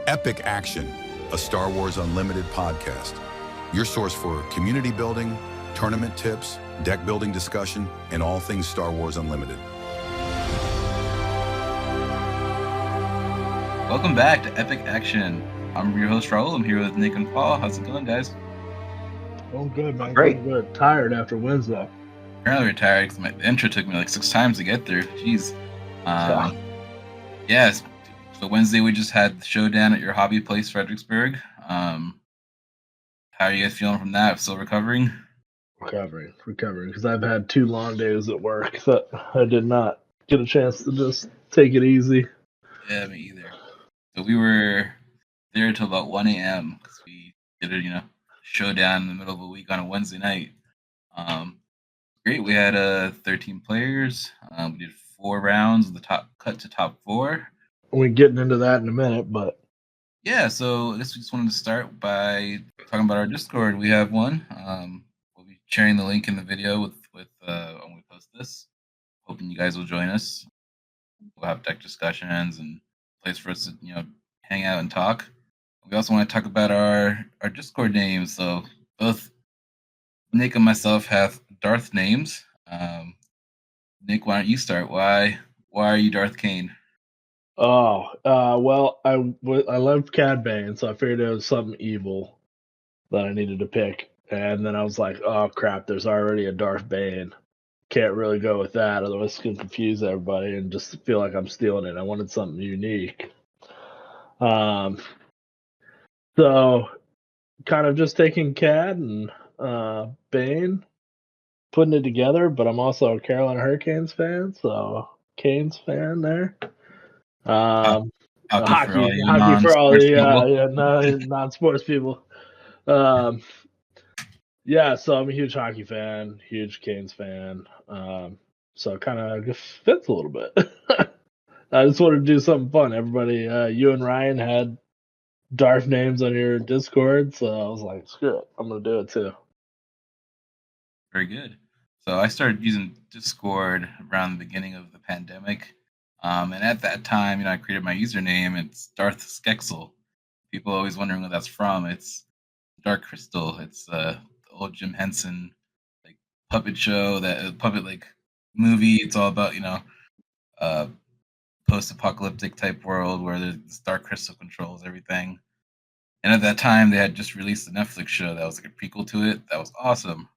Epic Action, a Star Wars Unlimited podcast. Your source for community building, tournament tips, deck building discussion, and all things Star Wars Unlimited. Welcome back to Epic Action. I'm your host, Raul. I'm here with Nick and Paul. How's it going, guys? Oh, good, man. Great. Good. Tired after Wednesday. Apparently retired because my intro took me like 6 times to get through. Jeez. Yes. So Wednesday we just had the Showdown at your hobby place, Fredericksburg. How are you guys feeling from that? Still recovering? Recovering, because I've had 2 long days at work that I did not get a chance to just take it easy. Yeah, me either. So we were there until about 1 a.m. because we did a showdown in the middle of a week on a Wednesday night. Great. We had 13 players. We did 4 rounds. The top cut to top 4. We're getting into that in a minute, but Yeah, so I guess we just wanted to start by talking about our Discord. We have one. We'll be sharing the link in the video with when we post this. Hoping you guys will join us. We'll have deck discussions and a place for us to hang out and talk. We also want to talk about our Discord names. So both Nick and myself have Darth names. Nick, why don't you start? Why are you Darth Kane? Well, I loved Cad Bane, so I figured it was something evil that I needed to pick. And then I was like, oh, crap, there's already a Darth Bane. Can't really go with that, otherwise it's going to confuse everybody and just feel like I'm stealing it. I wanted something unique. So kind of just taking Cad and Bane, putting it together, but I'm also a Carolina Hurricanes fan, so Canes fan there. Hockey for all the non-sports people. Yeah, so I'm a huge hockey fan, huge Canes fan. So it kind of fits a little bit. I just wanted to do something fun. Everybody, you and Ryan had Darth names on your Discord, so I was like, screw it, I'm gonna do it too. Very good. So I started using Discord around the beginning of the pandemic. And at that time, I created my username. It's Darth Skexel. People are always wondering where that's from. It's Dark Crystal. It's the old Jim Henson puppet show, puppet movie. It's all about post-apocalyptic type world where this Dark Crystal controls everything. And at that time, they had just released a Netflix show that was like a prequel to it. That was awesome.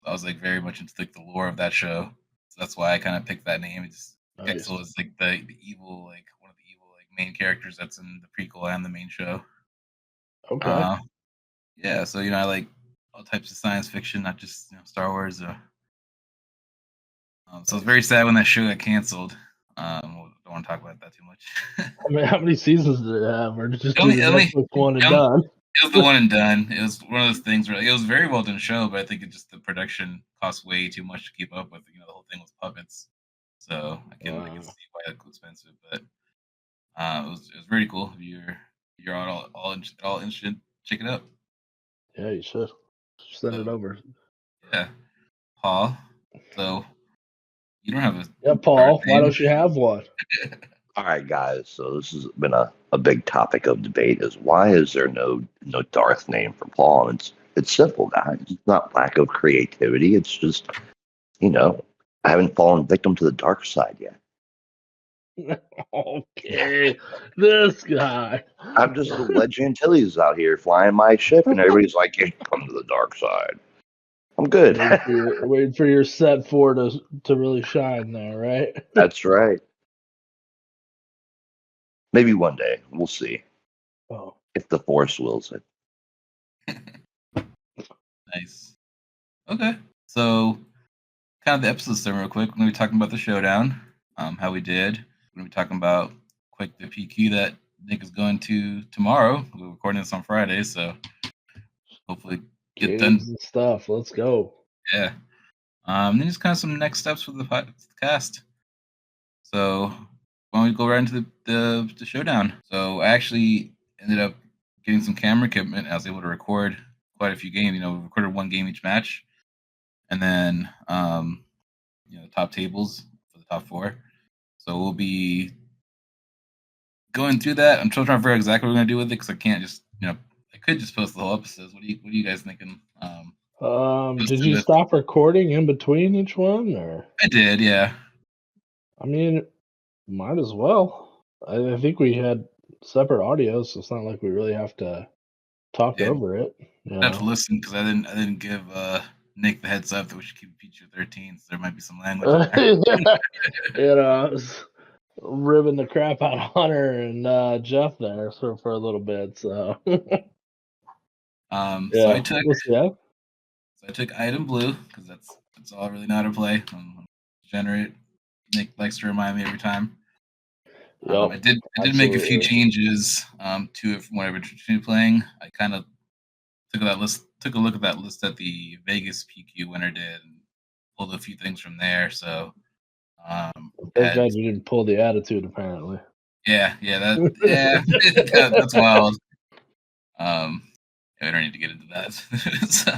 I was very much into the lore of that show. So that's why I kind of picked that name. Skexel is the evil, one of the evil main characters that's in the prequel and the main show. Okay. Yeah, so I like all types of science fiction, not just Star Wars. So I was very sad when that show got canceled. Don't want to talk about that too much. How many seasons did it have, or did it just do the Netflix one and done? It was the one and done. It was one of those things where it was a very well done show, but I think the production cost way too much to keep up with. The whole thing was puppets. So I can see why it's expensive, but it was very cool. If you're all interested, check it out. Yeah, you should send it over. Yeah, Paul. So you don't have a Paul. Why don't you have one? All right, guys. So this has been a big topic of debate: is why is there no Darth name for Paul? And it's simple, guys. It's not lack of creativity. It's just I haven't fallen victim to the dark side yet. Okay, this guy. I'm just the Legend Antilles out here flying my ship, and everybody's like, "Yeah, come to the dark side." I'm good. Waiting for your set 4 to really shine there, right? That's right. Maybe one day. We'll see. Oh. If the Force wills it. Nice. Okay. So, kind of the episode start real quick. We're going to be talking about the Showdown, how we did. We're going to be talking about the PQ that Nick is going to tomorrow. We're recording this on Friday, so hopefully get done. And stuff. Let's go. Yeah. Then just kind of some next steps for the cast. So, why don't we go right into the Showdown? So I actually ended up getting some camera equipment. I was able to record quite a few games. We recorded 1 game each match, and then top tables for the top 4. So we'll be going through that. I'm still trying to figure out exactly what we're gonna do with it because I can't just I could just post the whole episodes. What are you guys thinking? Did Posting you this. stop recording in between each one, or? I did, yeah. I mean, might as well. I think we had separate audios, so it's not like we really have to talk Yeah, over it. I have to listen because I didn't give Nick the heads up that we should keep PG-13, so there might be some language in there. I was ribbing the crap out of Hunter and Jeff there for a little bit. So So yeah, we'll see. Yeah. so I took item blue because that's all I really know how to play. Generate. Nick likes to remind me every time. Yep, I did make a few absolutely. changes to it from what I was traditionally playing. I kind of took a look at that list that the Vegas PQ winner did, and pulled a few things from there. So Thank had God you didn't pull the attitude. Apparently. that's wild. Um, yeah, we don't need to get into that. So,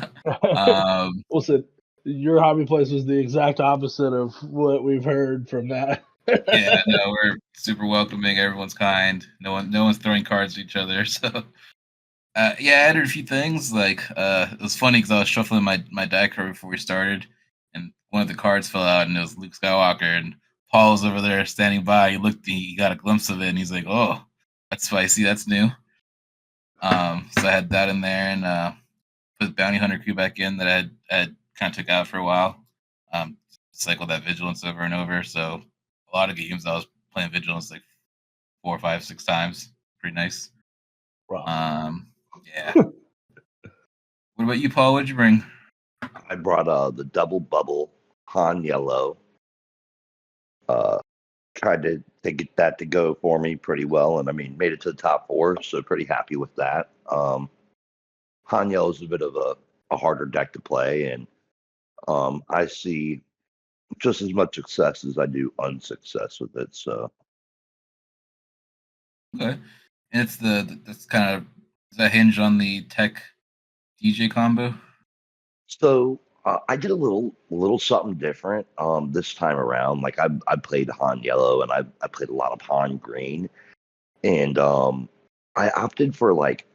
Listen, your hobby place was the exact opposite of what we've heard from that. yeah, no, we're super welcoming. Everyone's kind. No one's throwing cards at each other. So yeah, I added a few things. Like it was funny because I was shuffling my deck right before we started, and one of the cards fell out, and it was Luke Skywalker, and Paul was over there standing by. He got a glimpse of it, and he's like, "Oh, that's spicy. That's new." So I had that in there, and put Bounty Hunter crew back in that I had kind of took out for a while. Cycled that Vigilance over and over. So a lot of games I was playing Vigilance like 4, 5, 6 times. Pretty nice. Wow. Yeah. What about you, Paul? What'd you bring? I brought the double bubble Han yellow. Tried to get that to go for me pretty well, and I mean made it to the top 4, so pretty happy with that. Han yellow is a bit of a harder deck to play, and I see just as much success as I do unsuccess with it. So Okay. And it's that's kind of does that hinge on the tech DJ combo? I did a little something different this time around. Like I played Han yellow and I played a lot of Han green, and I opted for like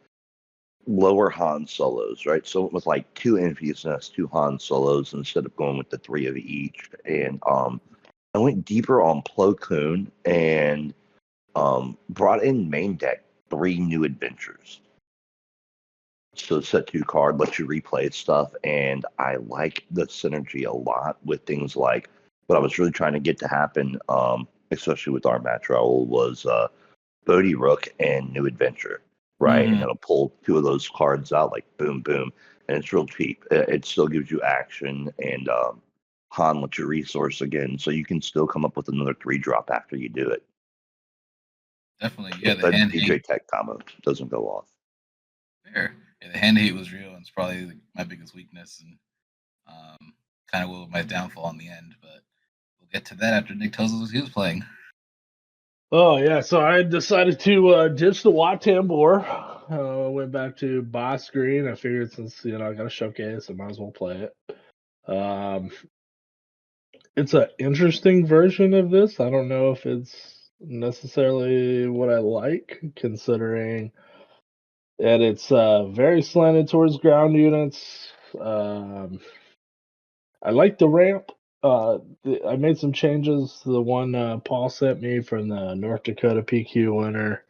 lower Han solos, right? So it was like 2 Envious Nests, 2 Han solos instead of going with the 3 of each. And I went deeper on Plo Koon and brought in main deck 3 new adventures. So set 2 card, lets you replay stuff, and I like the synergy a lot with things like what I was really trying to get to happen, especially with our match Raoul, was Bodhi Rook and New Adventure, right? And Mm-hmm. it'll pull 2 of those cards out like boom, boom, and it's real cheap. It still gives you action, and Han lets you resource again, so you can still come up with another 3-drop after you do it. Definitely. So Yeah, the that hand hate. DJ Tech combo doesn't go off. Fair. Yeah, the hand hate was real, and it's probably like, my biggest weakness, and kind of my downfall in the end. But we'll get to that after Nick tells us what he was playing. Oh yeah, so I decided to ditch the Watt Tambor. Went back to Boss Green. I figured since I got a showcase, I might as well play it. It's an interesting version of this. I don't know if it's necessarily what I like, considering that it's very slanted towards ground units. I like the ramp. I made some changes to the one Paul sent me from the North Dakota PQ winner.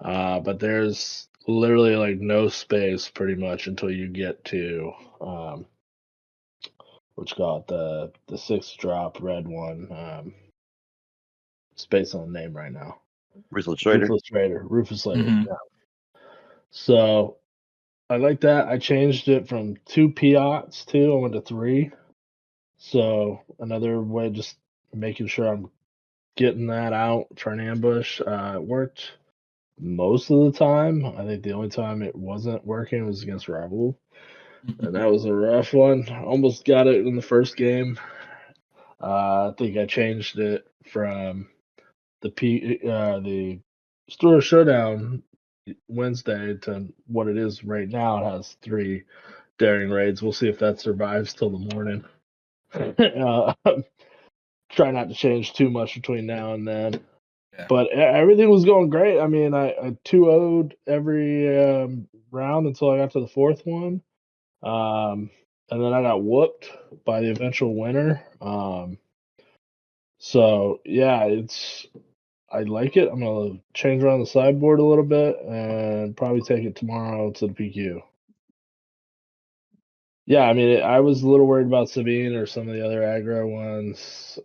But there's literally like no space pretty much until you get to what you call it, the 6-drop red one. Space on the name right now. Ruthless Raider. Rufus Raider. Mm-hmm. Yeah. So I like that. I changed it from 2 Piats I went to 3. So another way, just making sure I'm getting that out for an ambush. It worked most of the time. I think the only time it wasn't working was against Raul, and that was a rough one. Almost got it in the first game. I think I changed it from the Store Showdown Wednesday to what it is right now. It has 3 daring raids. We'll see if that survives till the morning. Try not to change too much between now and then. Yeah. But everything was going great. I mean, I 2-0'd every round until I got to the fourth one. And then I got whooped by the eventual winner. So yeah, I like it. I'm gonna change around the sideboard a little bit and probably take it tomorrow to the PQ. Yeah, I mean, I was a little worried about Sabine or some of the other aggro ones,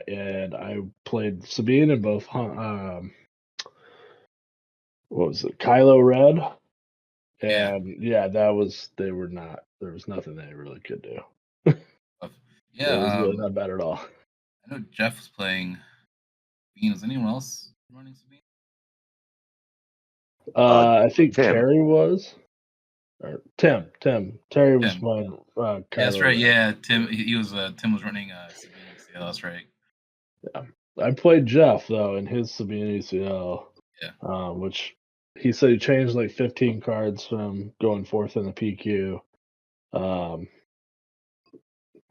and I played Sabine in both. What was it, Kylo Red? Yeah. And yeah, they were not. There was nothing they really could do. Yeah. It was really not bad at all. I know Jeff was playing Sabine. Was anyone else running Sabine? I think Tim. Terry was. Or Tim. Terry was Tim. playing Yeah, that's Kylo right. Ren. Yeah, Tim. He was. Tim was running Sabine ECL. That's right. Yeah. I played Jeff though in his Sabine ECL, Yeah. which he said he changed like 15 cards from going fourth in the PQ.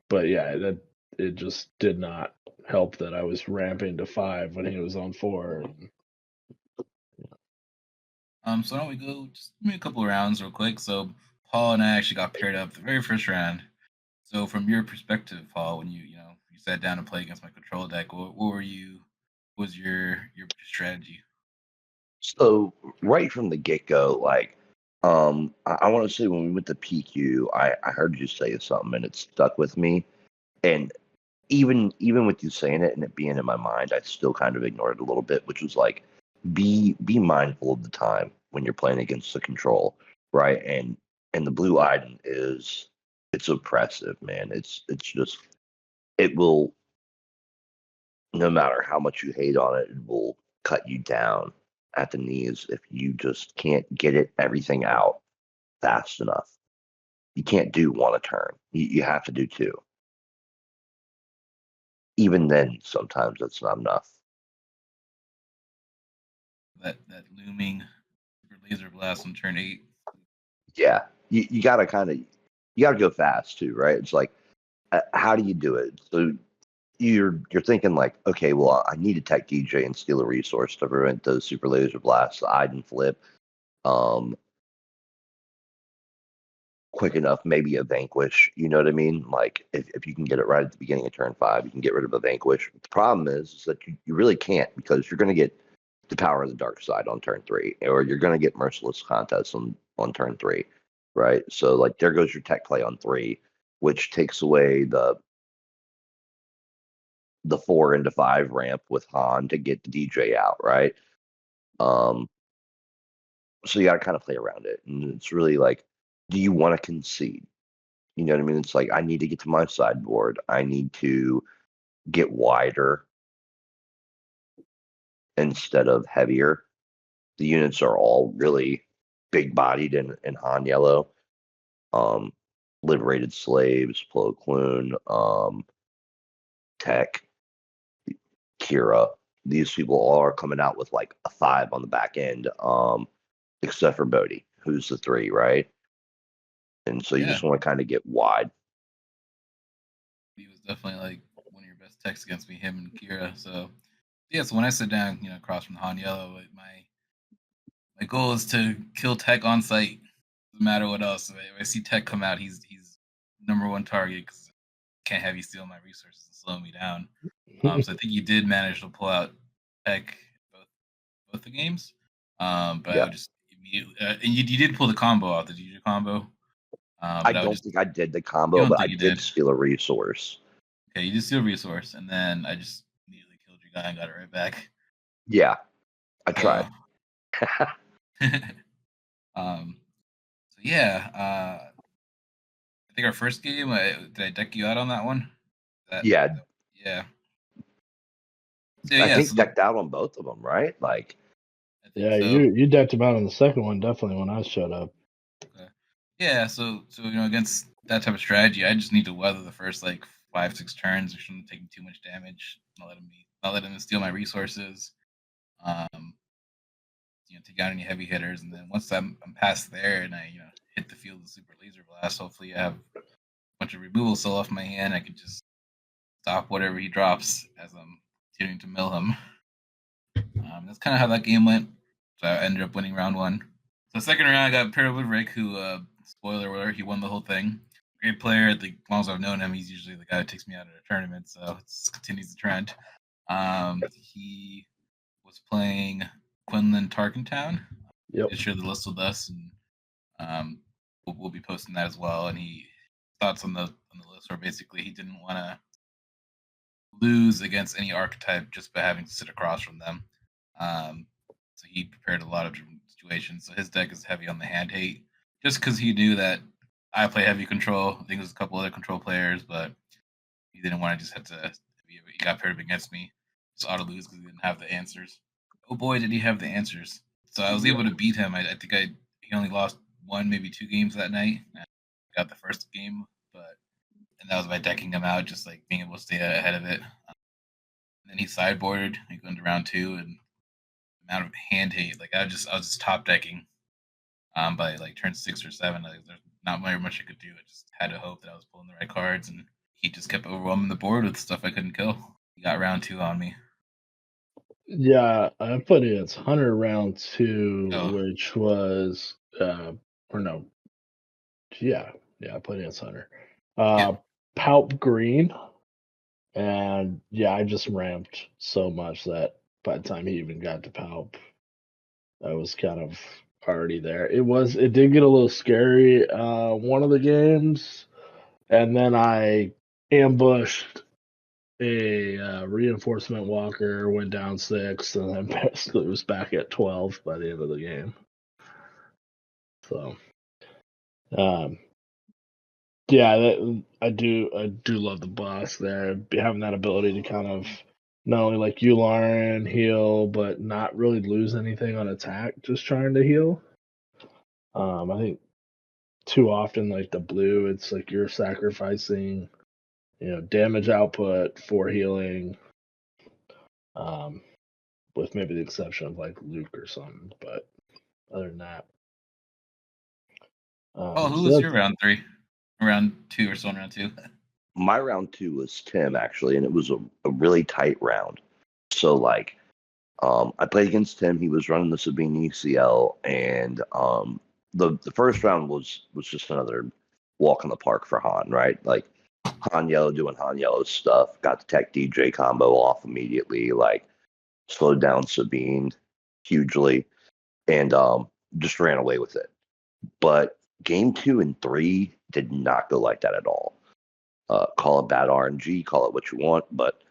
But yeah, it just did not help that I was ramping to 5 when he was on 4. So why don't we go just give me a couple of rounds real quick? So Paul and I actually got paired up the very first round. So from your perspective, Paul, when you sat down to play against my control deck, what was your strategy? So right from the get go, like, I want to say when we went to PQ, I heard you say something and it stuck with me. And even with you saying it and it being in my mind, I still kind of ignored it a little bit, which was like, be mindful of the time when you're playing against the control, right? And the blue Iden it's oppressive, man. It's just it will, no matter how much you hate on it, it will cut you down at the knees if you just can't get everything out fast enough. You can't do one a turn. You have to do two. Even then, sometimes that's not enough. That looming super laser blast on turn 8. Yeah, you gotta you gotta go fast too, right? It's like, how do you do it? So you're thinking like, okay, well, I need to tech DJ and steal a resource to prevent those super laser blasts, the Iden flip. Quick enough, maybe a vanquish. You know what I mean? Like if you can get it right at the beginning of turn 5, you can get rid of a vanquish. The problem is that you really can't, because you're going to get the power of the dark side on turn 3, or you're going to get merciless contest on turn 3, right? So like there goes your tech play on 3, which takes away the 4 into 5 ramp with Han to get the DJ out, right? So you got to kind of play around it, and it's really like, do you want to concede? You know what I mean? It's like, I need to get to my sideboard. I need to get wider instead of heavier. The units are all really big bodied in Han Yellow. Liberated Slaves, Plo Koon, Tech, Kira. These people all are coming out with like a 5 on the back end, except for Bodhi, who's the 3, right? And so you Yeah, just want to kind of get wide. he was definitely like one of your best techs against me, him and Kira. So yeah, so when I sit down, across from Han Yellow, my goal is to kill Tech on sight. Doesn't matter what else. If I see Tech come out, he's number one target because can't have you steal my resources and slow me down. So I think you did manage to pull out Tech both the games. But I Yeah. would just immediately and you did pull the combo out, the DJ combo. I But I would don't just think I did the you combo, don't but I think you did did. steal a resource. Okay, you just steal a resource, and then I just immediately killed your guy and got it right back. Yeah, I So, tried. um, so yeah, I think our first game, did I deck you out on that one? Yeah, Yeah. So I yeah, think so the, decked out on both of them, right? Like, I think Yeah, so. you decked him out on the second one definitely when I showed up. Okay. Yeah, so against that type of strategy, I just need to weather the first like 5-6 turns. I shouldn't take too much damage. Not letting him steal my resources. Um, take out any heavy hitters, and then once I'm past there and I hit the field with super laser blast, hopefully I have a bunch of removal still off my hand. I can just stop whatever he drops as I'm continuing to mill him. That's kind of how that game went. So I ended up winning round 1. So second round, I got paired with Rick, who, spoiler alert, he won the whole thing. Great player. As long as I've known him, he's usually the guy who takes me out at a tournament. So it continues the trend. He was playing Quinlan Tarkentown. Yep. He'll share the list with us, and we'll be posting that as well. And he thoughts on the list were basically he didn't want to lose against any archetype just by having to sit across from them. So he prepared a lot of different situations. So his deck is heavy on the hand hate, just because he knew that I play heavy control. I think there was a couple other control players, but he didn't want to just have to. He got paired up against me, just auto lose because he didn't have the answers. Oh boy, did he have the answers! So I was able to beat him. I think he only lost 1, maybe 2 games that night. I got the first game, and that was by decking him out, just like being able to stay ahead of it. And then he sideboarded. He went to round 2, and the amount of hand hate, like I was just top decking. By like turn 6 or 7, there's not very much I could do. I just had to hope that I was pulling the right cards, and he just kept overwhelming the board with stuff I couldn't kill. He got round 2 on me. Yeah, I put it as Hunter round 2, Oh. which was or no. Yeah, I put it as Hunter. Palp Green. And yeah, I just ramped so much that by the time he even got to Palp, I was kind of already there. It did get a little scary one of the games, and then I ambushed a reinforcement walker, went down 6, and then basically was back at 12 by the end of the game. So yeah, I do love the boss there, having that ability to kind of not only like you, Lauren, heal, but not really lose anything on attack, just trying to heal. I think too often, like the blue, it's like you're sacrificing, damage output for healing, with maybe the exception of like Luke or something. But other than that, Who was your round 3? Round 2 or so on round 2? My round 2 was Tim, actually, and it was a really tight round. So, like, I played against Tim. He was running the Sabine ECL, and the first round was just another walk in the park for Han, right? Like, Han Yellow doing Han Yellow stuff, got the Tech DJ combo off immediately, like, slowed down Sabine hugely, and just ran away with it. But game 2 and 3 did not go like that at all. Call it bad RNG, call it what you want, but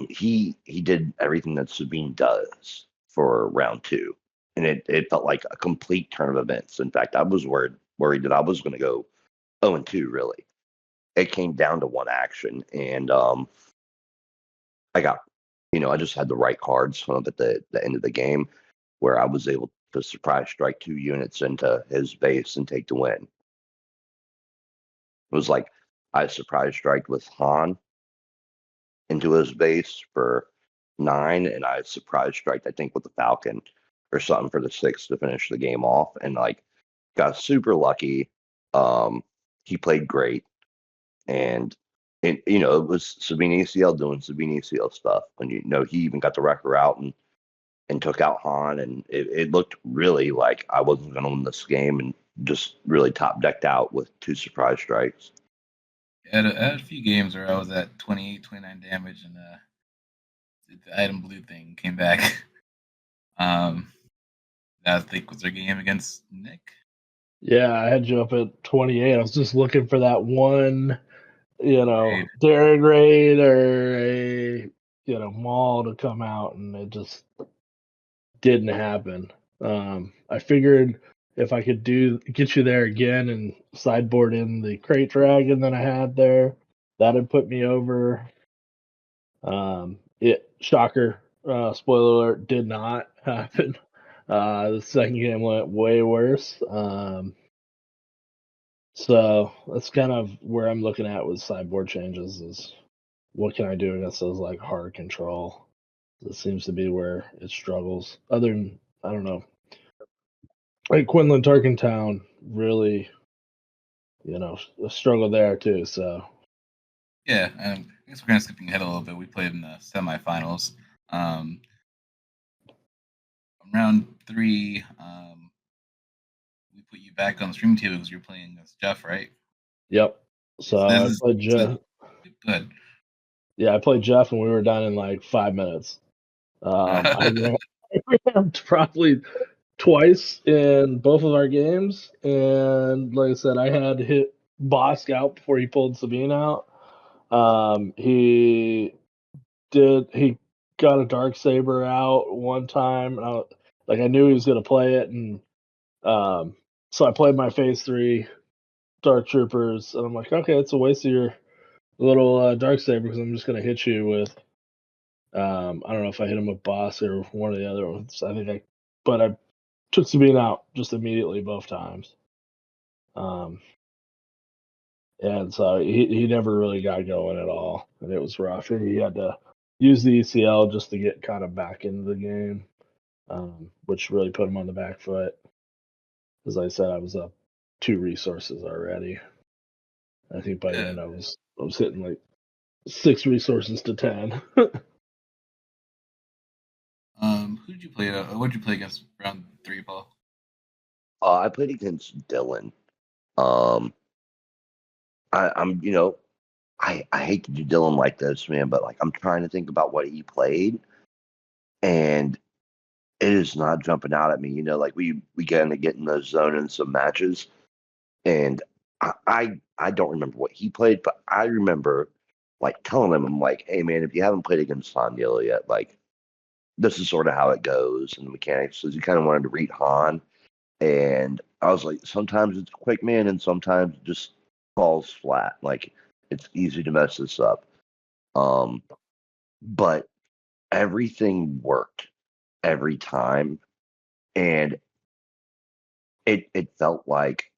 he did everything that Sabine does for round 2, and it felt like a complete turn of events. In fact, I was worried that I was going to go 0-2. Really, it came down to one action, and I got, I just had the right cards at the end of the game, where I was able to surprise strike 2 units into his base and take the win. It was like I surprise strike with Han into his base for 9, and I surprise strike, I think, with the Falcon or something for the 6 to finish the game off, and like got super lucky. He played great, and it was Sabine ACL doing Sabine ACL stuff, and he even got the wrecker out and took out Han, and it looked really like I wasn't going to win this game, and just really top decked out with 2 surprise strikes. I had a few games where I was at 28, 29 damage, and the item blue thing came back. I think was their game against Nick. Yeah, I had you up at 28. I was just looking for that one, Daring Raid or a, Maul to come out, and it just didn't happen. I figured if I could get you there again and sideboard in the Crate Dragon that I had there, that'd put me over. Shocker, spoiler alert, did not happen. The second game went way worse. So that's kind of where I'm looking at with sideboard changes is what can I do against those like hard control. It seems to be where it struggles. Other than, I don't know, like Quinlan Tarkentown really, struggle there too. So yeah, I guess we're kind of skipping ahead a little bit. We played in the semifinals. round 3, we put you back on the streaming table because you're playing as Jeff, right? Yep. So I played Jeff. Good. Yeah, I played Jeff, and we were done in like 5 minutes. I ramped probably twice in both of our games, and like I said, I had hit Bosk out before he pulled Sabine out. He got a dark saber out one time, and I knew he was going to play it, and so I played my phase 3 dark troopers, and I'm like, okay, it's a waste of your little dark saber because I'm just going to hit you with. I don't know if I hit him with Boss or one of the other ones. But I took Sabine out just immediately both times. And so he never really got going at all, and it was rough. And he had to use the ECL just to get kind of back into the game, which really put him on the back foot. As I said, I was up 2 resources already. I think by the end I was hitting like 6 resources to 10. Who did you play? What did you play against round 3, Paul? I played against Dylan. I'm I hate to do Dylan like this, man, but like I'm trying to think about what he played, and it is not jumping out at me. Like we kind of get in the zone in some matches, and I don't remember what he played, but I remember like telling him, I'm like, hey man, if you haven't played against Sandiela yet, like this is sort of how it goes and the mechanics. So you kind of wanted to read Han, and I was like, sometimes it's quick, man, and sometimes it just falls flat. Like it's easy to mess this up. But everything worked every time, and it felt like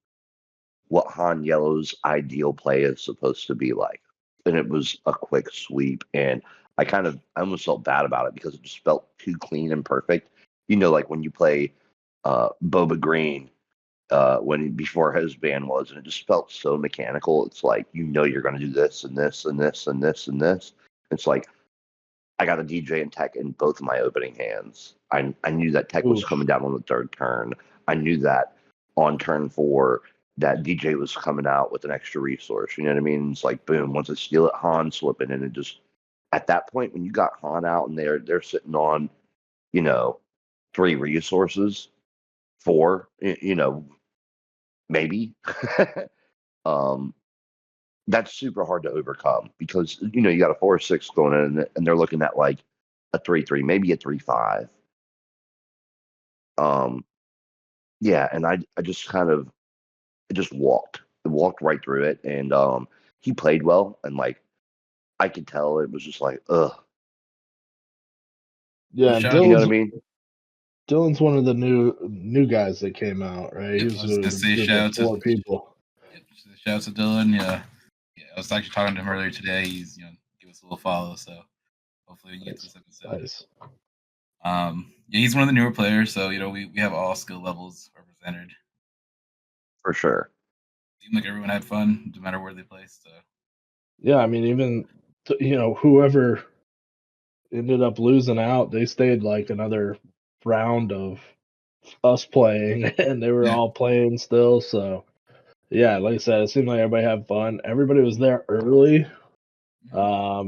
what Han Yellow's ideal play is supposed to be like. And it was a quick sweep, and I almost felt bad about it because it just felt too clean and perfect. Like when you play Boba Green before his ban was, and it just felt so mechanical. It's like you're going to do this and this and this and this and this. It's like I got a DJ and tech in both of my opening hands. I knew that tech was coming down on the 3rd turn. I knew that on turn 4 that DJ was coming out with an extra resource. You know what I mean? It's like boom, once I steal it, Han slipping, and it just at that point when you got Han out and they're sitting on, 3 resources, 4, maybe. That's super hard to overcome because you got a 4-6 going in and they're looking at like a 3-3, maybe a 3-5. Yeah, and I just walked right through it, and he played well, and like I could tell it was just like ugh. Yeah, You know what I mean? Dylan's one of the new guys that came out, right? Yep, He was I was gonna say shout out 4 people. Yep, shout out to Dylan. Yeah, I was actually talking to him earlier today. He's give us a little follow, so hopefully we can get to this episode. Nice. Yeah, he's one of the newer players, so we have all skill levels represented. For sure. Seemed like everyone had fun, no matter where they placed. So. Yeah, I mean, even whoever ended up losing out, they stayed like another round of us playing, and they were all playing still. So yeah, like I said, it seemed like everybody had fun. Everybody was there early. I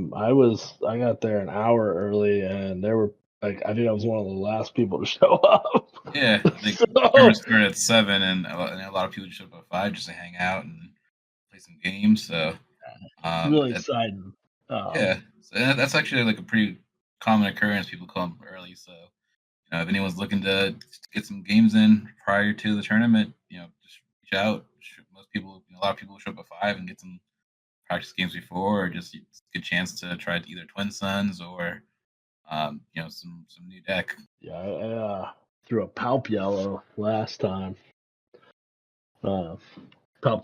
got there an hour early, and they were like, I think I was one of the last people to show up. Yeah, I think the tournament started at 7, and a lot of people showed up at 5 just to hang out and play some games. So really exciting. Yeah, so that's actually like a pretty common occurrence. People come early, so if anyone's looking to get some games in prior to the tournament, just reach out. Most people, a lot of people show up at 5 and get some practice games before, or just a good chance to try either Twin Suns or some new deck. Yeah, I threw a Palp Yellow last time. Palp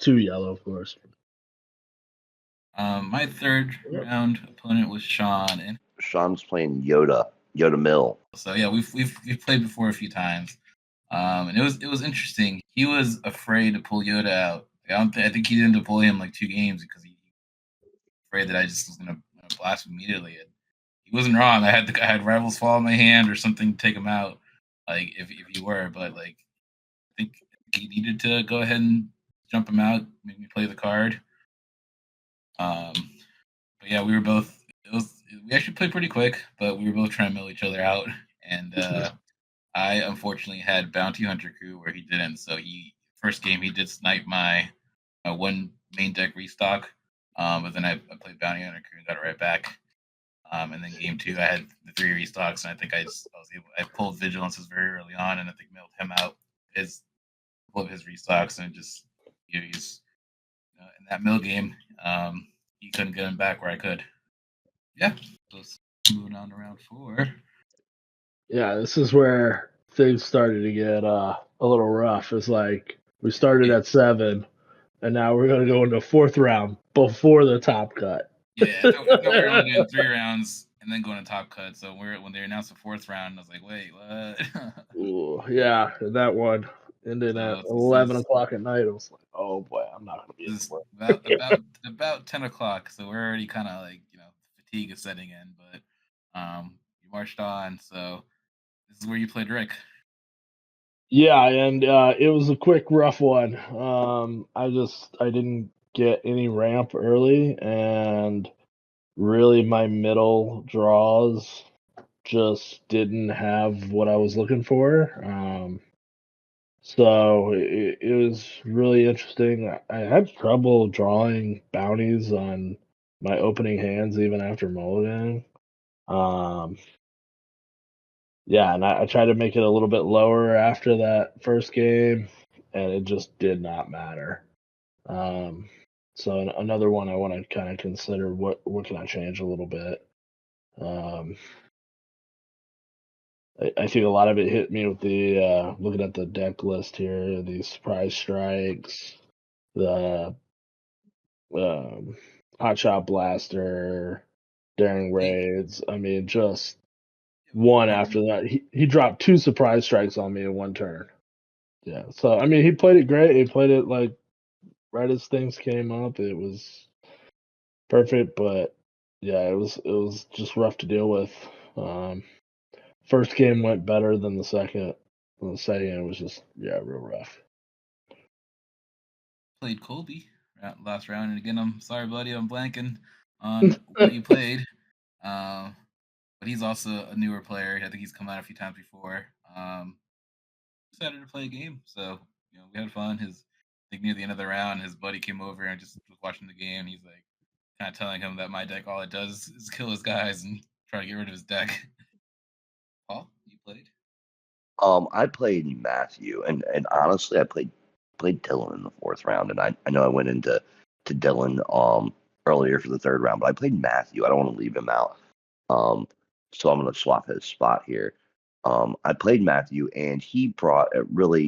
2 Yellow, of course. My 3rd round opponent was Sean, and Sean's playing Yoda Mill. So yeah, we've played before a few times, and it was interesting. He was afraid to pull Yoda out. I think he didn't deploy him like 2 games because he was afraid that I just was gonna blast him immediately. And he wasn't wrong. I had Rivals Fall in my hand or something to take him out. like if you were, but like I think he needed to go ahead and jump him out, make me play the card. Um, but yeah, we were both. We actually played pretty quick, but we were both trying to mill each other out, and I unfortunately had Bounty Hunter Crew where he didn't. So he first game he did snipe my one main deck restock, but then I played Bounty Hunter Crew and got it right back. And then game two I had the 3 restocks, and I think I was able. I pulled Vigilances very early on, and I think milled him out his of his restocks, and just he's in that mill game. He couldn't get him back where I could. Yeah, so moving on to round 4. Yeah, this is where things started to get a little rough. It's like we started at 7, and now we're going to go into 4th round before the top cut. Yeah, I thought we were only doing 3 rounds and then going to top cut. So when they announced the 4th round, I was like, wait, what? Ooh, yeah, that one ended at 11 o'clock at night. I was like, oh boy, I'm not going to be able to work. About 10 o'clock. So we're already kind of like, fatigue is setting in, but you marched on. So this is where you played Rick. Yeah, and it was a quick, rough one. I didn't get any ramp early, and really my middle draws just didn't have what I was looking for. So it was really interesting. I had trouble drawing bounties on my opening hands even after mulliganing. Yeah, and I tried to make it a little bit lower after that first game, and it just did not matter. So another one I want to kind of consider what can I change a little bit. I think a lot of it hit me with the looking at the deck list here, the surprise strikes, the hot shot blaster, daring raids. I mean, just one after that. He dropped 2 surprise strikes on me in one turn. Yeah, so I mean, he played it great. He played it like right as things came up. It was perfect, but yeah, it was just rough to deal with. First game went better than the second. And the second was just real rough. Played Colby last round, and again, I'm sorry, buddy, I'm blanking on what you played. But he's also a newer player. I think he's come out a few times before. Decided to play a game, so we had fun. I think near the end of the round, his buddy came over and just was watching the game. He's like, kind of telling him that my deck, all it does is kill his guys and try to get rid of his deck. Paul, you played? I played Matthew, and honestly, I played Dylan in the 4th round, and I know I went into Dylan earlier for the 3rd round, but I played Matthew. I don't want to leave him out, so I'm going to swap his spot here. I played Matthew, and he brought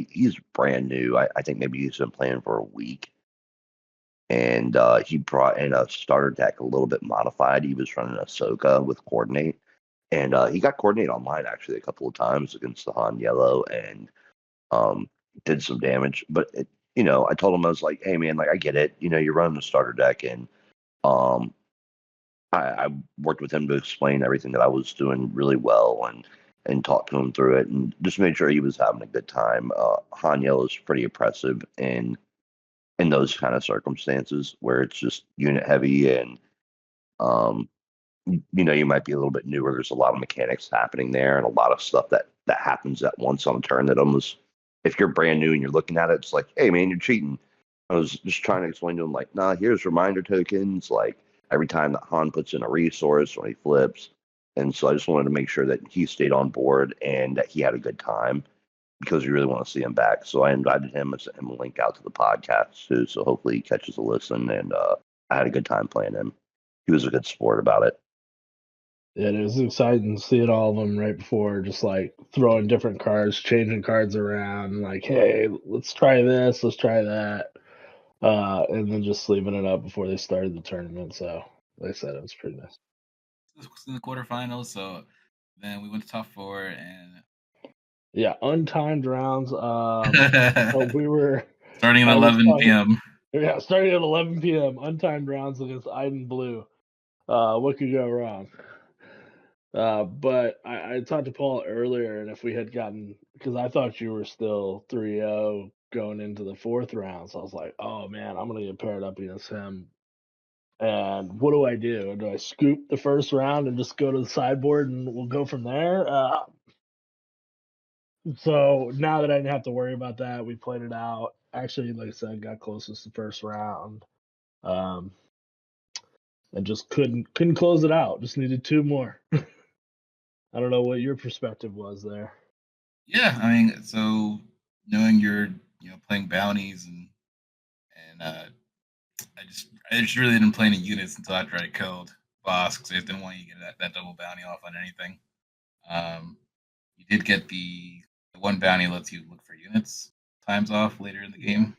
he's brand new. I think maybe he's been playing for a week, and he brought in a starter deck a little bit modified. He was running Ahsoka with Coordinate. And he got Coordinate online actually a couple of times against the Han Yellow and did some damage. But I told him, I was like, hey man, like I get it. You're running the starter deck, and I worked with him to explain everything that I was doing really well and talked to him through it and just made sure he was having a good time. Han Yellow is pretty oppressive in those kind of circumstances where it's just unit heavy and you might be a little bit newer. There's a lot of mechanics happening there and a lot of stuff that happens at once on a turn that almost, if you're brand new and you're looking at it, it's like, hey man, you're cheating. I was just trying to explain to him like, nah, here's reminder tokens. Like every time that Han puts in a resource when he flips. And so I just wanted to make sure that he stayed on board and that he had a good time because we really want to see him back. So I invited him and sent him a link out to the podcast too. So hopefully he catches a listen, and I had a good time playing him. He was a good sport about it. Yeah, it was exciting seeing all of them right before, just like throwing different cards, changing cards around, like, hey, let's try this, let's try that. And then just leaving it up before they started the tournament. So, like I said, it was pretty nice. This was in the quarterfinals, so then we went to top 4, and yeah, untimed rounds. So we were starting at 11 p.m. Yeah, starting at 11 p.m. Untimed rounds against Iden Blue. What could go wrong? But I talked to Paul earlier, and if we had gotten, because I thought you were still 3-0 going into the fourth round, so I was like, oh man, I'm gonna get paired up against him. And what do I do? Do I scoop the first round and just go to the sideboard and we'll go from there? So now that I didn't have to worry about that, we played it out. Actually, like I said, got closest the first round, um, and just couldn't close it out. Just needed two more. I don't know what your perspective was there. Yeah, I mean, so knowing you're playing bounties and I just really didn't play any units until after I killed boss because I just didn't want you to get that double bounty off on anything. You did get the one bounty lets you look for units times off later in the game.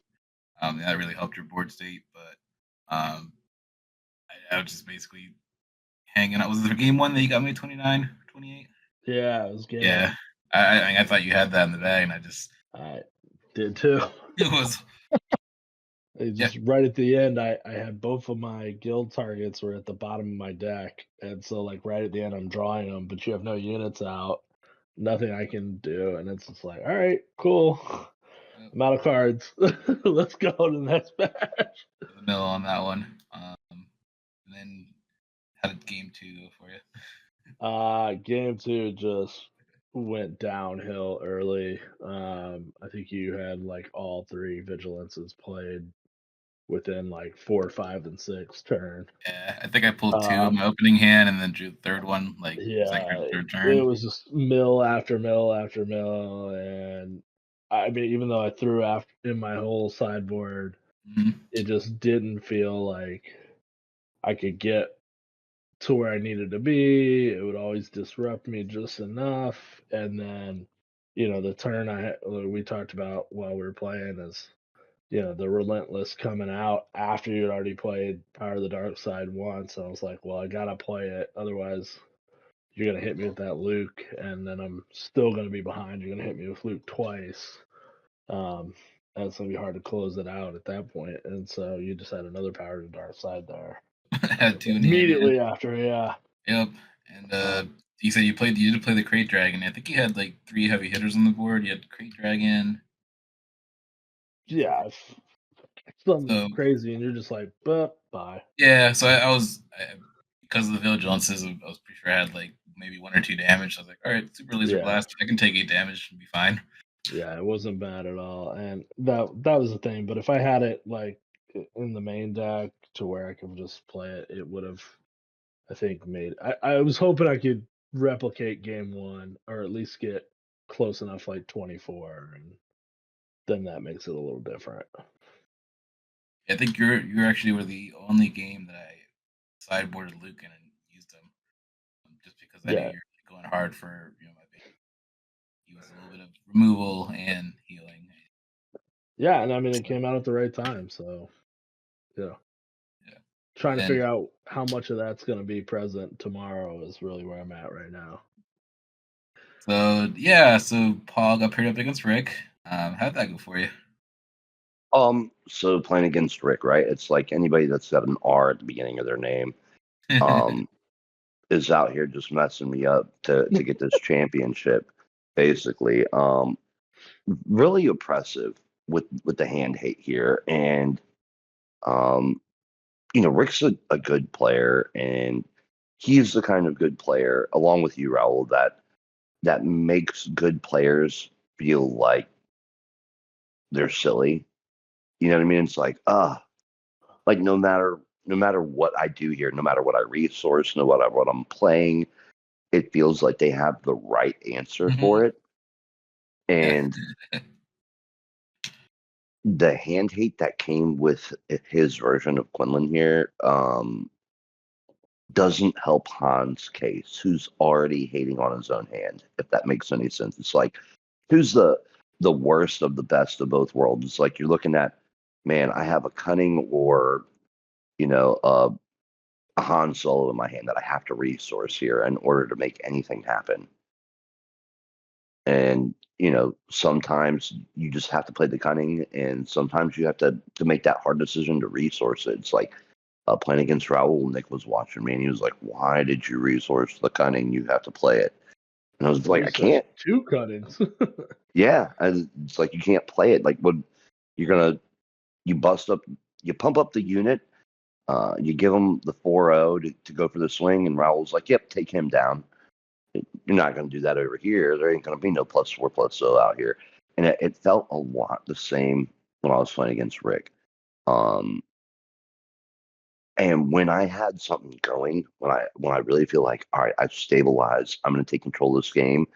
That really helped your board state, but I was just basically hanging out. Was there game one that you got me 29, 28? Yeah, it was game Yeah, one. I thought you had that in the bag, and I did too. it was Just right at the end, I had both of my guild targets were at the bottom of my deck, and so like right at the end, I'm drawing them, but you have no units out, nothing I can do, and it's just like, all right, cool, I'm out of cards. Let's go to the next match. the middle on that one. And then how did game two go for you? Game two just went downhill early. I think you had like all three vigilances played within like 4, 5, and 6 turn. Yeah, I think I pulled two in my opening hand and then drew the third one, like second Yeah, or third it turn. was just mill after mill after mill, and I mean, even though I threw after in my whole sideboard, Mhm. it just didn't feel like I could get to where I needed to be. It would always disrupt me just enough, and then, the turn we talked about while we were playing is, the relentless coming out after you'd already played Power of the Dark Side once. I was like, well, I gotta play it, otherwise you're gonna hit me with that Luke, and then I'm still gonna be behind. You're gonna hit me with Luke twice. Um, and it's gonna be hard to close it out at that point. And so you just had another Power to the Dark Side there. Had two in hand, yeah. Immediately after, yeah. Yep. And Um, you said you did play the Crate Dragon. I think you had like three heavy hitters on the board. You had Crate Dragon. yeah, something So crazy, and you're just like, but bye. yeah, so because of the vigilances, I was pretty sure I had like maybe one or two damage. So I was like, all right, super laser Yeah, blast. I can take 8 damage and be fine. yeah, it wasn't bad at all, and that was the thing. But if I had it like in the main deck to where I could just play it, it would have, I think, made. I was hoping I could replicate game one, or at least get close enough, like 24, and then that makes it a little different. I think you actually were the only game that I sideboarded Luke in and used him, just because I knew Yeah, you're going hard for my base. He was a little bit of removal and healing. yeah, and I mean, it came out at the right time, so yeah. Yeah. Trying to And figure out how much of that's going to be present tomorrow is really where I'm at right now. so yeah, so Paul got paired up against Rick. How'd that go for you? So playing against Rick, right? It's like anybody that's got an R at the beginning of their name, is out here just messing me up to get this championship, basically. Really oppressive with the hand hate here, and um, Rick's a good player, and he's the kind of good player, along with you, Raul, that makes good players feel like they're silly. You know what I mean? It's like, like no matter what I do here, no matter what I resource, no matter what I'm playing, it feels like they have the right answer Mhm. for it. Yeah. And the hand hate that came with his version of Quinlan here doesn't help Han's case, who's already hating on his own hand, if that makes any sense. It's like, who's the worst of the best of both worlds? It's like you're looking at, man, I have a cunning or, a Han Solo in my hand that I have to resource here in order to make anything happen. And sometimes you just have to play the cunning, and sometimes you have to make that hard decision to resource it. It's like playing against Raul. Nick was watching me, and he was like, "Why did you resource the cunning? You have to play it." And I was like, "I can't." 2 cuttings. Yeah, and it's like you can't play it. Like, what you're gonna you bust up, you pump up the unit, you give him the 4-0 to go for the swing, and Raul's like, "Yep, take him down." You're not going to do that over here. There ain't going to be no +4/+0 out here. And it felt a lot the same when I was playing against Rick. And when I had something going, when I really feel like, all right, I've stabilized, I'm going to take control of this game,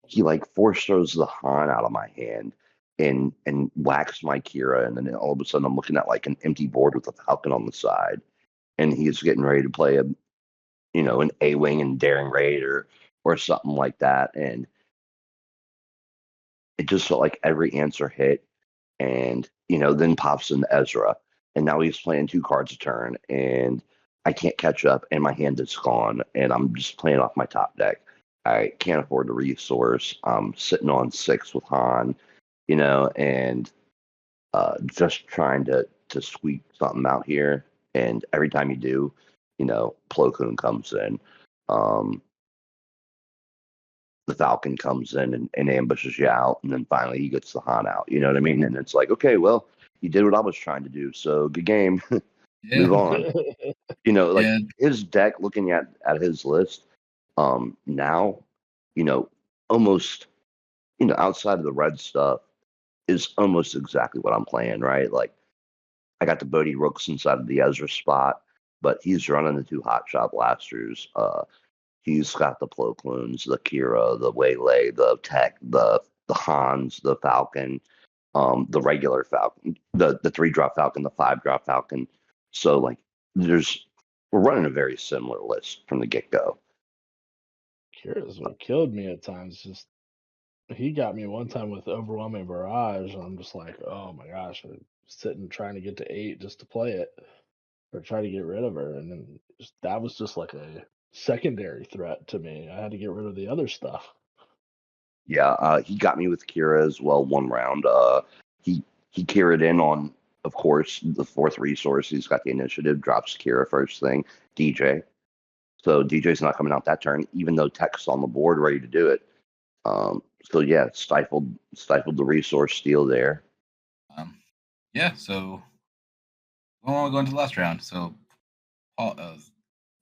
he like force throws the Han out of my hand and whacks my Kira, and then all of a sudden I'm looking at like an empty board with a Falcon on the side, and he's getting ready to play an A-wing and daring raid or something like that, and it just felt like every answer hit. And then pops in Ezra, and now he's playing 2 cards a turn, and I can't catch up, and my hand is gone, and I'm just playing off my top deck. I can't afford to resource. I'm sitting on 6 with Han, and just trying to squeak something out here. And every time you do, Plo Koon comes in. The Falcon comes in and ambushes you out, and then finally he gets the Han out. You know what I mean? And it's like, okay, well, you did what I was trying to do, so good game. Yeah. Move on. Like Yeah. his deck, looking at his list, now, almost, outside of the red stuff, is almost exactly what I'm playing, right? Like, I got the Bodhi Rooks inside of the Ezra spot, but he's running the 2 Hotshot Blasters. He's got the Plo Koons, the Kira, the Waylay, the Tech, the Hans, the Falcon, the regular Falcon, the 3-drop Falcon, the 5-drop Falcon. So like, we're running a very similar list from the get go. Kira's what killed me at times. Just he got me one time with overwhelming barrage, and I'm just like, oh my gosh, I'm sitting trying to get to 8 just to play it or try to get rid of her, and then that was just like a secondary threat to me. I had to get rid of the other stuff. Yeah, he got me with Kira as well one round. He Kira'd in on, of course, the 4th resource. He's got the initiative, drops Kira first thing, DJ. So DJ's not coming out that turn, even though Tech's on the board ready to do it. So yeah, stifled the resource steal there. Yeah. So we'll go into the last round. So Paul,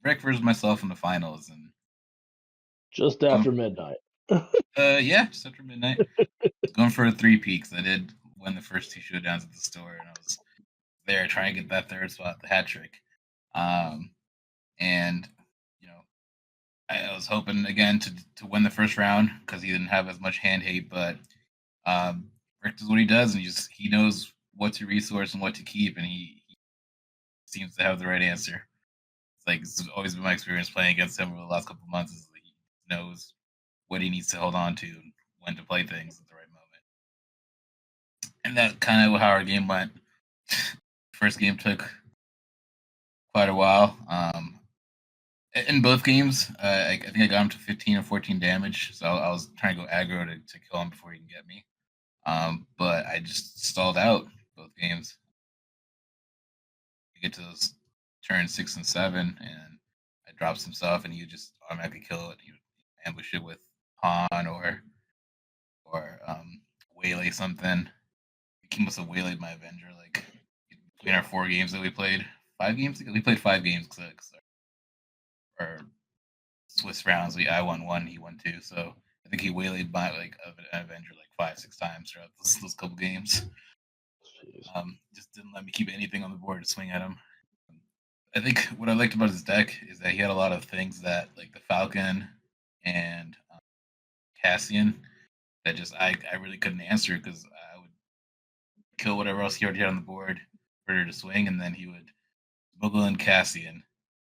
Rick versus myself in the finals, and Just after midnight. yeah, just after midnight. Going for a 3-peat because I did win the first 2 showdowns at the store, and I was there trying to get that 3rd spot, the hat trick. And I was hoping again to win the first round because he didn't have as much hand hate, but Rick does what he does, and he knows what to resource and what to keep, and he seems to have the right answer. It's always been my experience playing against him over the last couple of months. Is that he knows what he needs to hold on to and when to play things at the right moment. And that kind of how our game went. First game took quite a while. In both games, I think I got him to 15 or 14 damage, so I was trying to go aggro to kill him before he can get me. But I just stalled out both games. You get to those turns 6 and 7, and I dropped some stuff, and he would just automatically kill it. He would ambush it with Han or waylay something. He must have waylaid my Avenger like between our 4 games that we played. 5 games? We played 5 games because our Swiss rounds. I won 1, he won 2. So I think he waylaid my an Avenger like 5-6 times throughout those couple games. Just didn't let me keep anything on the board to swing at him. I think what I liked about his deck is that he had a lot of things that, like the Falcon and Cassian, that just I really couldn't answer because I would kill whatever else he already had on the board for her to swing, and then he would smuggle in Cassian,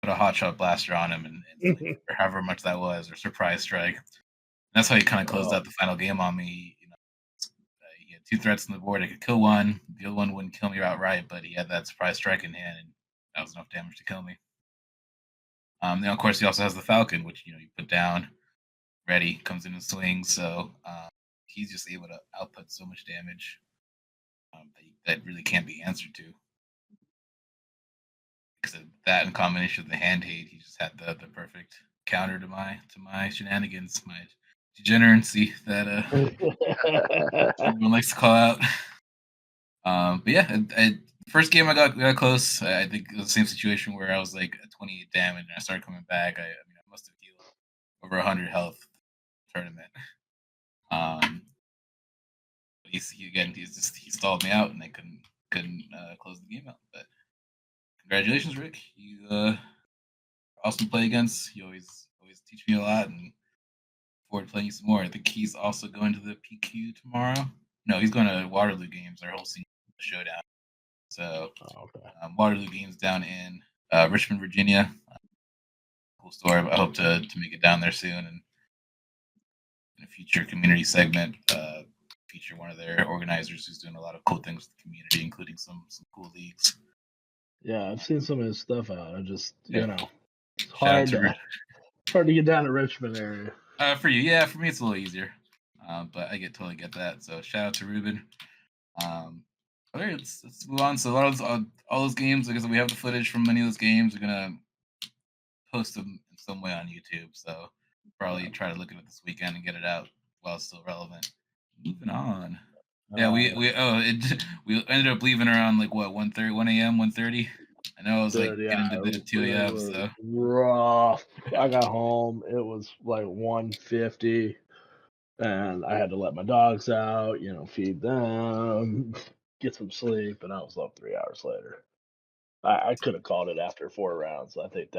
put a hotshot blaster on him, and like, however much that was, or surprise strike. And that's how he kind of closed out the final game on me. He had 2 threats on the board. I could kill one. The other one wouldn't kill me outright, but he had that surprise strike in hand, and that was enough damage to kill me. Then of course he also has the Falcon, which you put down, ready, comes in and swings. So he's just able to output so much damage that really can't be answered to. Because that in combination with the hand hate, he just had the perfect counter to my shenanigans, my degeneracy that everyone likes to call out. But yeah, first game I got close. I think it was the same situation where I was like at 28 damage and I started coming back. I mean, I must have healed over 100 health tournament. But he stalled me out and I couldn't close the game out. But congratulations, Rick. You awesome to play against. You always teach me a lot and forward to playing you some more. I think he's also going to the PQ tomorrow. No, he's going to Waterloo Games, our whole senior showdown. So Okay. Waterloo Games down in Richmond, Virginia. Cool story. I hope to make it down there soon and in a future community segment feature one of their organizers who's doing a lot of cool things with the community, including some cool leagues. Yeah, I've seen some of his stuff out. I just, Yeah. it's Shout out hard to get down to Richmond area. for you. Yeah, for me it's a little easier, but I totally get that. So shout out to Ruben. All right, let's move on. So a lot of all those games, like I said, we have the footage from many of those games. We're gonna post them in some way on YouTube. So probably try to look at it this weekend and get it out while it's still relevant. Moving on. Yeah, we ended up leaving around like what 1:30, 1 a.m., 1:30. I know I was like Dude, getting yeah, to bed at 2 it a.m. was So rough. I got home, it was like 1:50, and I had to let my dogs out, feed them, get some sleep, and I was up 3 hours later. I could have called it after 4 rounds. I think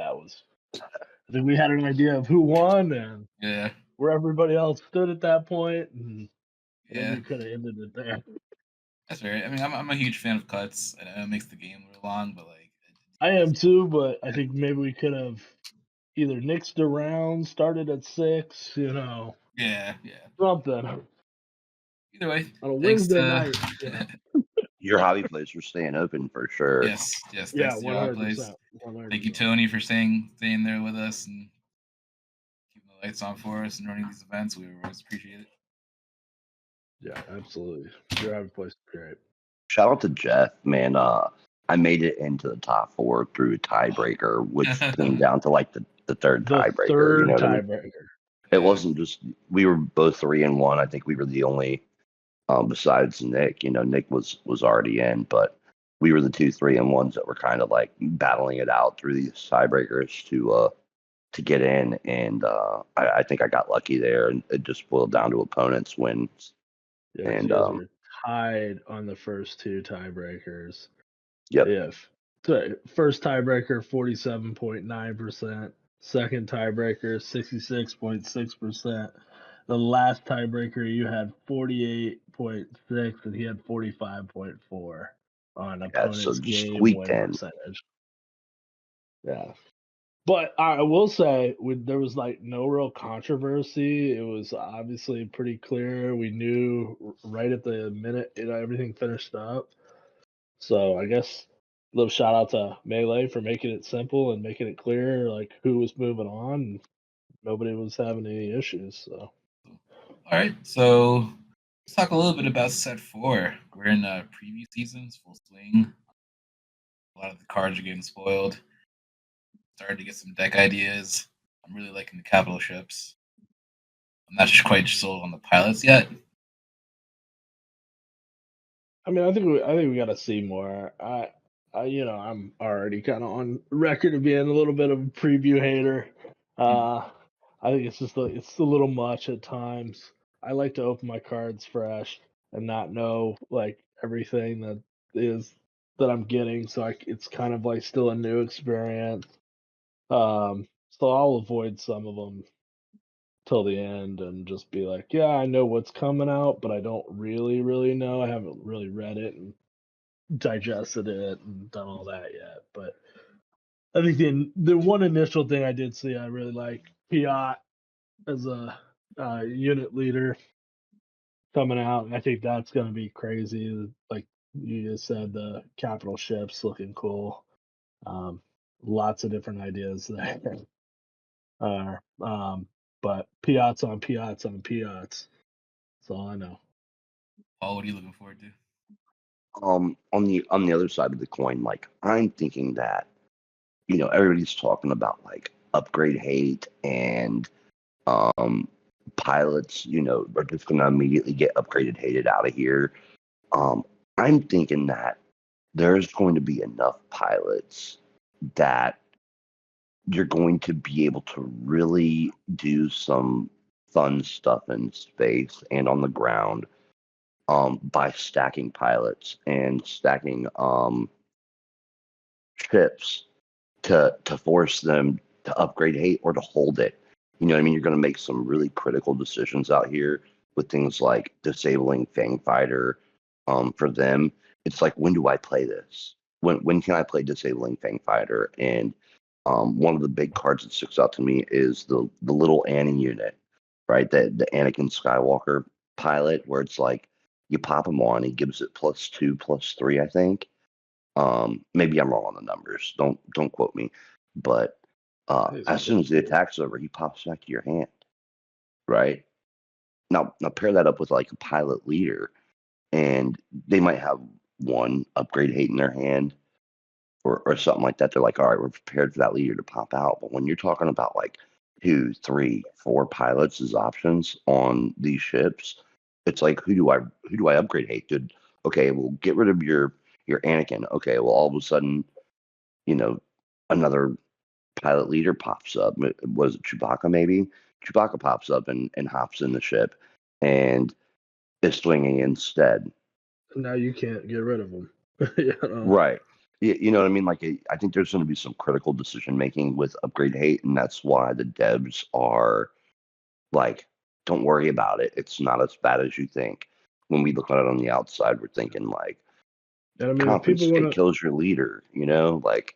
we had an idea of who won and yeah, where everybody else stood at that point, and I think yeah, we could have ended it there. that's right. I mean, I'm a huge fan of cuts. I know it makes the game a little long, but like, I am too, but I think maybe we could have either nixed a round, started at 6, yeah. something. Either way, On a thanks Wednesday to night, Your hobby place are staying open for sure. yes, yeah, thanks to your place. 100%, 100%. Thank you, Tony, for staying there with us and keeping the lights on for us and running these events. We always appreciate it. Yeah, absolutely. Your hobby place is great. Shout out to Jeff, man. I made it into the top 4 through a tiebreaker, which came down to like the third The tiebreaker. You third know what I mean? tiebreaker. It wasn't just we were both 3-1. I think we were the only besides Nick. Nick was already in, but we were the 2 3-1s that were kind of like battling it out through these tiebreakers to get in, and I think I got lucky there, and it just boiled down to opponents' wins. Yeah, 'cause And you guys were tied on the first 2 tiebreakers. yep, First tiebreaker 47.9%, second tiebreaker 66.6%. The last tiebreaker you had 48.6 and he had 45.4 on yeah, so opponent's just game squeaked win in. percentage. Yeah. But I will say there was like no real controversy. It was obviously pretty clear. We knew right at the minute everything finished up. So I guess a little shout out to Melee for making it simple and making it clear like who was moving on. And nobody was having any issues. So All right, so let's talk a little bit about set 4. We're in preview seasons, full swing. A lot of the cards are getting spoiled. Started to get some deck ideas. I'm really liking the capital ships. I'm not quite sold on the pilots yet. I mean, I think we got to see more. I'm already kind of on record of being a little bit of a preview hater. I think it's a little much at times. I like to open my cards fresh and not know like everything that I'm getting. So it's kind of like still a new experience. So I'll avoid some of them till the end and just be like, yeah, I know what's coming out, but I don't really know. I haven't really read it and digested it and done all that yet. But I think the one initial thing I did see I really like Piat as a unit leader coming out. I think that's going to be crazy. Like you just said, the capital ships looking cool. Lots of different ideas there. But Piats on Piats on Piats. That's all I know. Paul, what are you looking forward to? On the other side of the coin, like I'm thinking that everybody's talking about like upgrade hate and um, pilots, are just going to immediately get upgraded hated out of here. Um, I'm thinking that there's going to be enough pilots that you're going to be able to really do some fun stuff in space and on the ground by stacking pilots and stacking ships to force them to upgrade hate or to hold it. You know what I mean? You're going to make some really critical decisions out here with things like disabling Fang Fighter. For them, it's like, when do I play this? When can I play disabling Fang Fighter? And one of the big cards that sticks out to me is the little Annie unit, right? The Anakin Skywalker pilot, where it's like you pop him on, he gives it +2, +3, I think. Maybe I'm wrong on the numbers. Don't quote me. But as soon as the attack's over, he pops back to your hand, right? Now pair that up with like a pilot leader, and they might have one upgrade hate in their hand or something like that. They're like, all right, we're prepared for that leader to pop out. But when you're talking about like 2, 3, 4 pilots as options on these ships, it's like, who do I upgrade hate? Okay, well, get rid of your Anakin. Okay, well, all of a sudden, you know, another pilot leader pops up. Was it Chewbacca? Maybe Chewbacca pops up and hops in the ship and is swinging instead. Now you can't get rid of them. Right. You know what I mean? Like, I think there's going to be some critical decision making with upgrade hate, and that's why the devs are like, don't worry about it. It's not as bad as you think. When we look at it on the outside, we're thinking like, And I mean, if people confidence want to, kills your leader. Like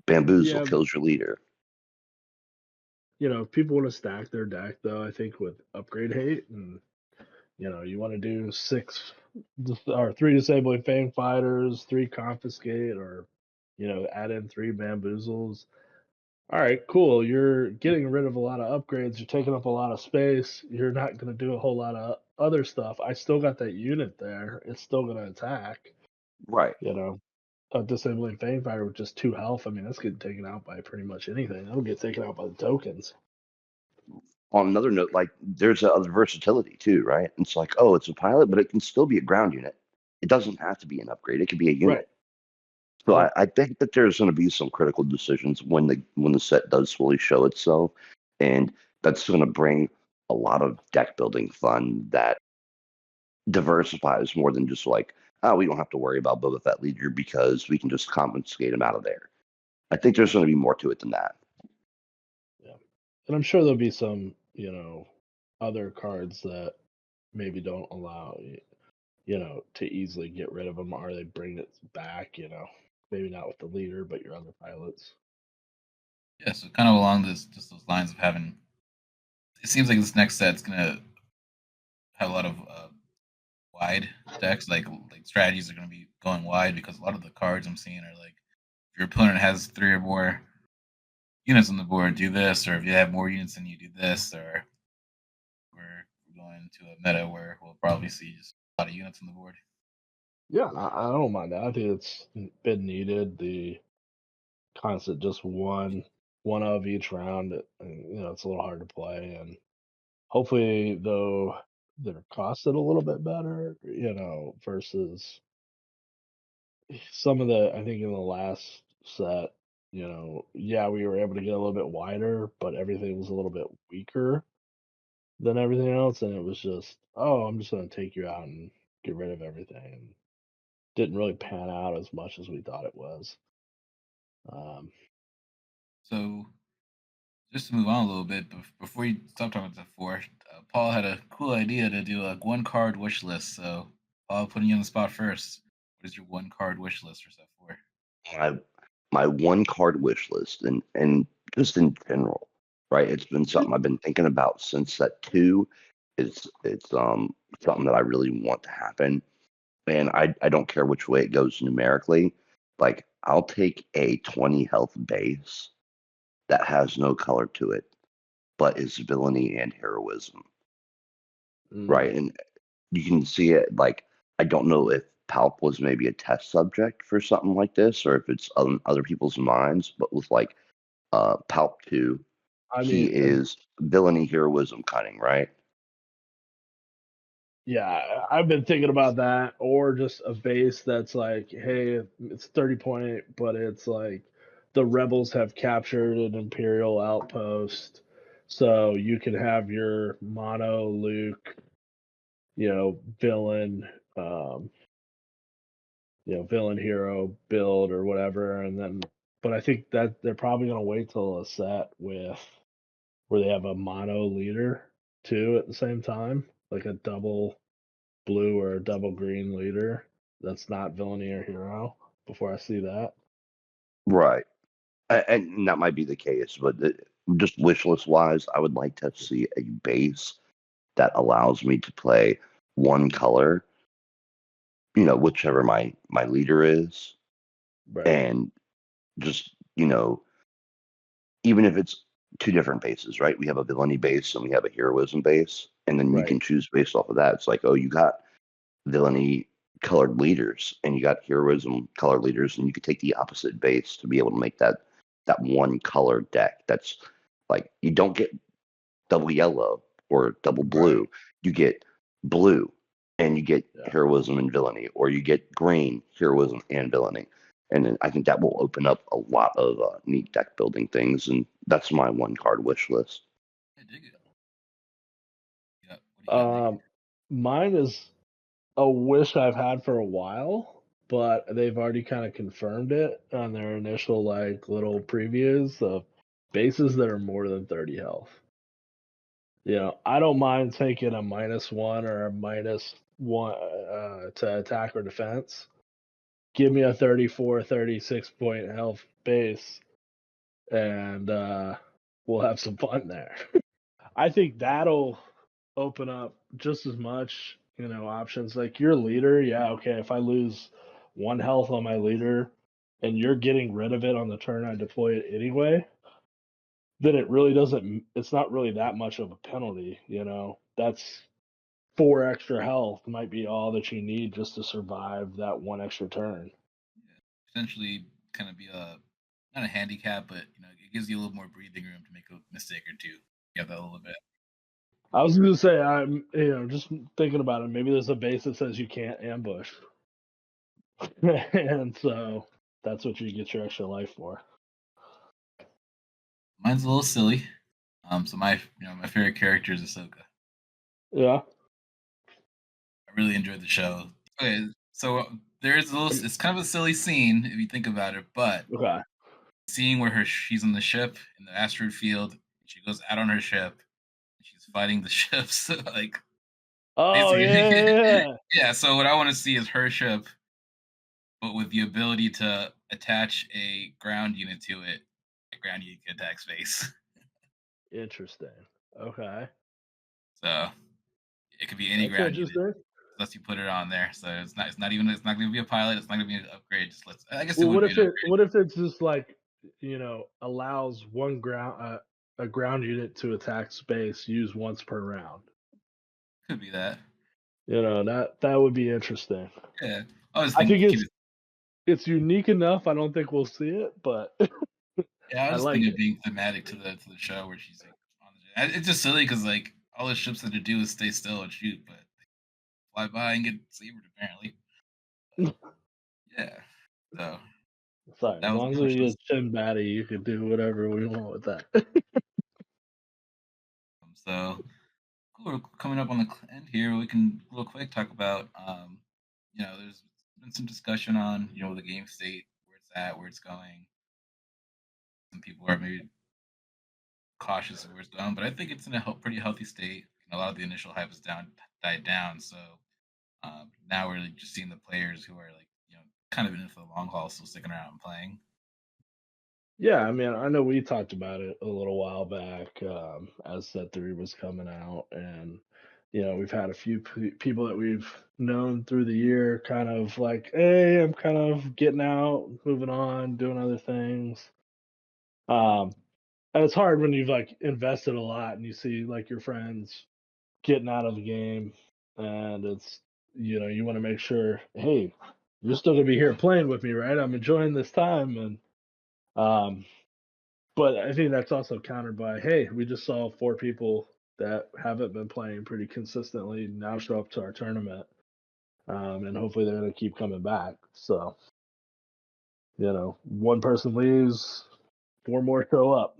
bamboozle yeah, kills your leader. if people want to stack their deck, though, I think with upgrade hate, and you want to do 6 or 3 disabling Fang Fighters, 3 confiscate, or add in 3 bamboozles. All right, cool. You're getting rid of a lot of upgrades. You're taking up a lot of space. You're not going to do a whole lot of other stuff. I still got that unit there. It's still going to attack. Right. A disabling Fang Fighter with just 2 health. I mean, that's getting taken out by pretty much anything. That'll get taken out by the tokens. On another note, like, there's other versatility too, right? It's like, oh, it's a pilot, but it can still be a ground unit. It doesn't have to be an upgrade. It could be a unit. Right. So Yeah. I think that there's going to be some critical decisions when the set does fully show itself, and that's going to bring a lot of deck building fun that diversifies more than just like, oh, we don't have to worry about Boba Fett leader because we can just confiscate him out of there. I think there's going to be more to it than that. Yeah. And I'm sure there'll be some, other cards that maybe don't allow to easily get rid of them, or they bring it back, maybe not with the leader, but your other pilots. Yeah, so kind of along just those lines of having, it seems like this next set's gonna have a lot of wide decks. Like strategies are gonna be going wide because a lot of the cards I'm seeing are like, if your opponent has 3 or more units on the board, do this, or if you have more units than you, do this, or we're going to a meta where we'll probably see just a lot of units on the board. Yeah, I don't mind that. I think it's been needed. The constant just one of each round, it's a little hard to play, and hopefully though they're costed a little bit better, versus some of the, I think in the last set, yeah, we were able to get a little bit wider, but everything was a little bit weaker than everything else, and it was just, oh, I'm just going to take you out and get rid of everything, and didn't really pan out as much as we thought it was. So just to move on a little bit, before you stop talking about F4, Paul had a cool idea to do a 1 card wish list. So Paul, putting you on the spot first. What is your 1 card wish list for F4? My 1 card wish list, and just in general, right? It's been something I've been thinking about since set 2. It's something that I really want to happen, and I don't care which way it goes numerically. Like, I'll take a 20 health base that has no color to it, but is villainy and heroism, right? And you can see it. Like, I don't know if Palp was maybe a test subject for something like this, or if it's on other people's minds. But with like Palp 2, I he mean, is villainy, heroism, cunning, right? yeah, I've been thinking about that, or just a base that's like, hey, it's 30 point, but it's like the rebels have captured an Imperial outpost, so you can have your mono Luke, villain, um, villain hero build or whatever, and then, but I think that they're probably gonna wait till a set with where they have a mono leader too at the same time, like a double blue or a double green leader that's not villainy or hero before I see that. Right. And that might be the case, but just wish list wise, I would like to see a base that allows me to play one color, whichever my leader is, Right. and just even if it's two different bases, right? We have a villainy base and we have a heroism base, and then you Right. can choose based off of that. It's like, oh, you got villainy colored leaders and you got heroism colored leaders, and you could take the opposite base to be able to make that one color deck. That's like you don't get double yellow or double blue. Right. You get blue and you get Yeah. heroism and villainy, or you get green, heroism and villainy. And then I think that will open up a lot of neat deck building things. And that's my one card wish list. I dig it. Yeah. What do you got, Nick? Mine is a wish I've had for a while, but they've already kind of confirmed it on their initial like little previews of bases that are more than 30 health. I don't mind taking a -1 or a -1 to attack or defense. Give me a 34, 36 point health base, and we'll have some fun there. I think that'll open up just as much, options. Like your leader, yeah, okay. If I lose 1 health on my leader and you're getting rid of it on the turn I deploy it anyway, then it really doesn't, it's not really that much of a penalty. That's 4 extra health might be all that you need just to survive that 1 extra turn. Yeah. Potentially kind of be not a handicap, but it gives you a little more breathing room to make a mistake or two. You have that a little bit. I was going to say, I'm, just thinking about it. Maybe there's a base that says you can't ambush. And so that's what you get your extra life for. Mine's a little silly. So my favorite character is Ahsoka. Yeah. I really enjoyed the show. Okay, so there's a little. It's kind of a silly scene if you think about it, but Okay. seeing where she's on the ship in the asteroid field, she goes out on her ship, and she's fighting the ships, like Oh, basically. yeah. Yeah. So what I want to see is her ship, but with the ability to attach a ground unit to it, a ground unit can attack space. Interesting. Okay. So it could be any That's ground unit. interesting. Unless you put it on there. So it's not gonna be a pilot, it's not gonna be an upgrade. I guess it Well, would what be if an upgrade. it's just like, allows one ground a ground unit to attack space used once per round? Could be that. That would be interesting. Yeah. I was I think thinking keep it it's unique enough. I don't think we'll see it, but yeah, I I was just like thinking it. of being thematic to the show where she's like on the it's just silly because like all the ships that they do is stay still and shoot, but they fly by and get sabered apparently. Yeah. So Sorry, that as was long my as wish we get list. Chin Batty, you can do whatever we want with that. So cool. We're coming up on the end here. We can real quick talk about there's been some discussion on the game state, where it's at, where it's going. Some people are maybe cautious of where it's going, but I think it's in a pretty healthy state. A lot of the initial hype has died down, so now we're like, just seeing the players who are like kind of in it for the long haul, still sticking around and playing. Yeah, I mean, I know we talked about it a little while back, as Set 3 was coming out, and we've had a few people that we've known through the year, kind of like, hey, I'm kind of getting out, moving on, doing other things. Um, and it's hard when you've like invested a lot and you see like your friends getting out of the game, and you want to make sure, hey, you're still gonna be here playing with me, right? I'm enjoying this time, and um, but I think that's also countered by, hey, we just saw 4 people that haven't been playing pretty consistently now show up to our tournament, and hopefully they're gonna keep coming back. So, one person leaves, 4 more show up.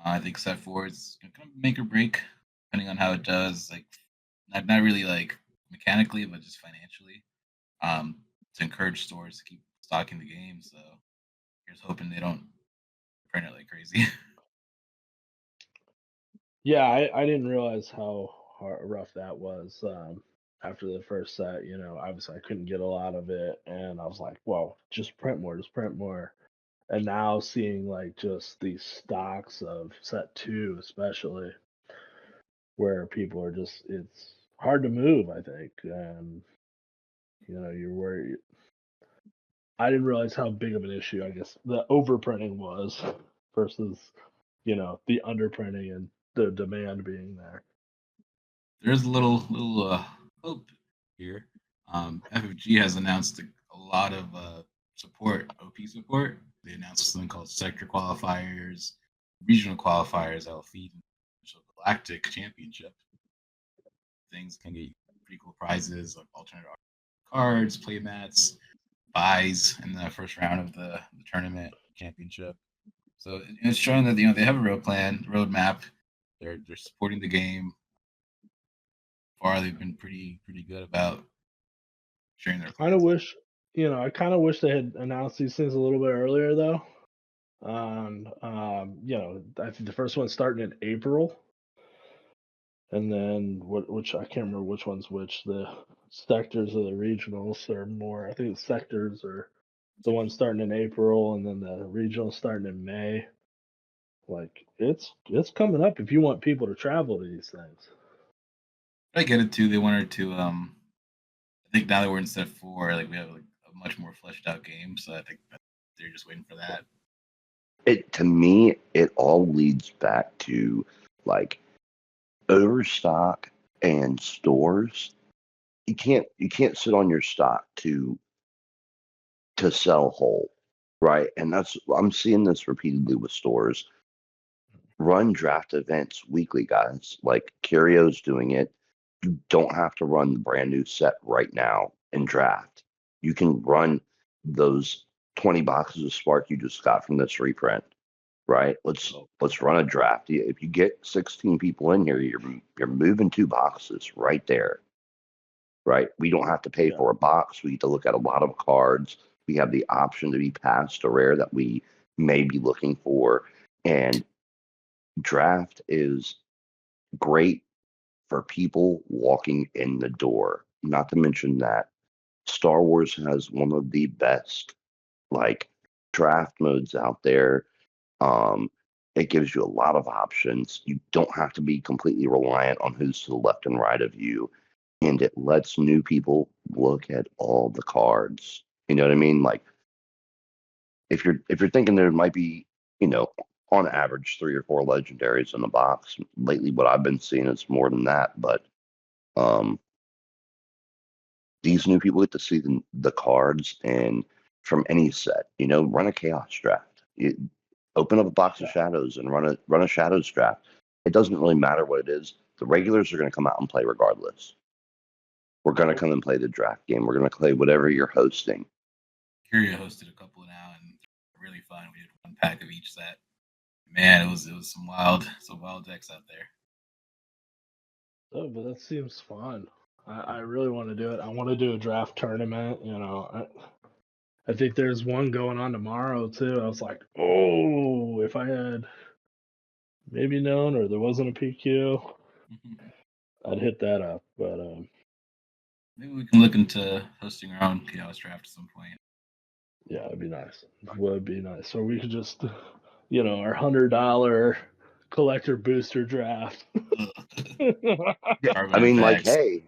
I think set four is gonna kind of make or break, depending on how it does. Like, not really like mechanically, but just financially. To encourage stores to keep stocking the game. So here's hoping they don't print it like crazy. Yeah, I didn't realize how rough that was. After the first set, obviously I couldn't get a lot of it, and I was like, "Well, just print more, just print more." And now seeing like just these stocks of set two, especially where people are it's hard to move, I think, and you're worried. I didn't realize how big of an issue I guess the overprinting was versus the underprinting and the demand being there. There's a little hope here. FFG has announced a lot of support, OP support. They announced something called sector qualifiers, regional qualifiers that'll feed into the Galactic Championship. Things can get pretty cool prizes like alternate art cards, playmats, buys in the first round of the tournament championship. So it's showing that they have a road plan, roadmap. They're supporting the game. Far they've been pretty good about sharing their Kind of plans. wish, I kind of wish they had announced these things a little bit earlier, though. I think the first one's starting in April, and then which I can't remember which one's which. The sectors of the regionals are more. I think the sectors are the ones starting in April, and then the regionals starting in May. Like it's coming up if you want people to travel to these things. I get it too. They wanted to. I think now that we're in step four, like we have like a much more fleshed out game. So I think that they're just waiting for that. It to me, it all leads back to like overstock and stores. You can't sit on your stock to sell whole, right? And that's I'm seeing this repeatedly with stores. Run draft events weekly, guys. Like Curio's doing it. You don't have to run the brand new set right now and draft. You can run those 20 boxes of Spark you just got from this reprint, right? Let's run a draft. If you get 16 people in here, you're moving 2 boxes right there, right? We don't have to pay Yeah. for a box. We get to look at a lot of cards. We have the option to be passed a rare that we may be looking for, and draft is great for people walking in the door. Not to mention that Star Wars has one of the best like draft modes out there. Um, it gives you a lot of options. You don't have to be completely reliant on who's to the left and right of you, and it lets new people look at all the cards. You know what I mean? Like if you're thinking there might be, on average 3 or 4 legendaries in the box. Lately, what I've been seeing is more than that, but um, these new people get to see the cards and from any set. Run a chaos draft. Open up a box of shadows and run a shadows draft. It doesn't really matter what it is. The regulars are going to come out and play regardless. We're going to come and play the draft game. We're going to play whatever you're hosting. Curio hosted a couple now, and really fun. We did 1 pack of each set. Man, it was some wild decks out there. Oh, but that seems fun. I really want to do it. I want to do a draft tournament. I think there's one going on tomorrow too. I was like, oh, if I had maybe known or there wasn't a PQ, I'd hit that up. But Maybe we can look into hosting our own chaos draft at some point. yeah, it'd be nice. Would be nice. Or we could just, our $100 collector booster draft. Yeah, I Carbon mean, like, packs. hey,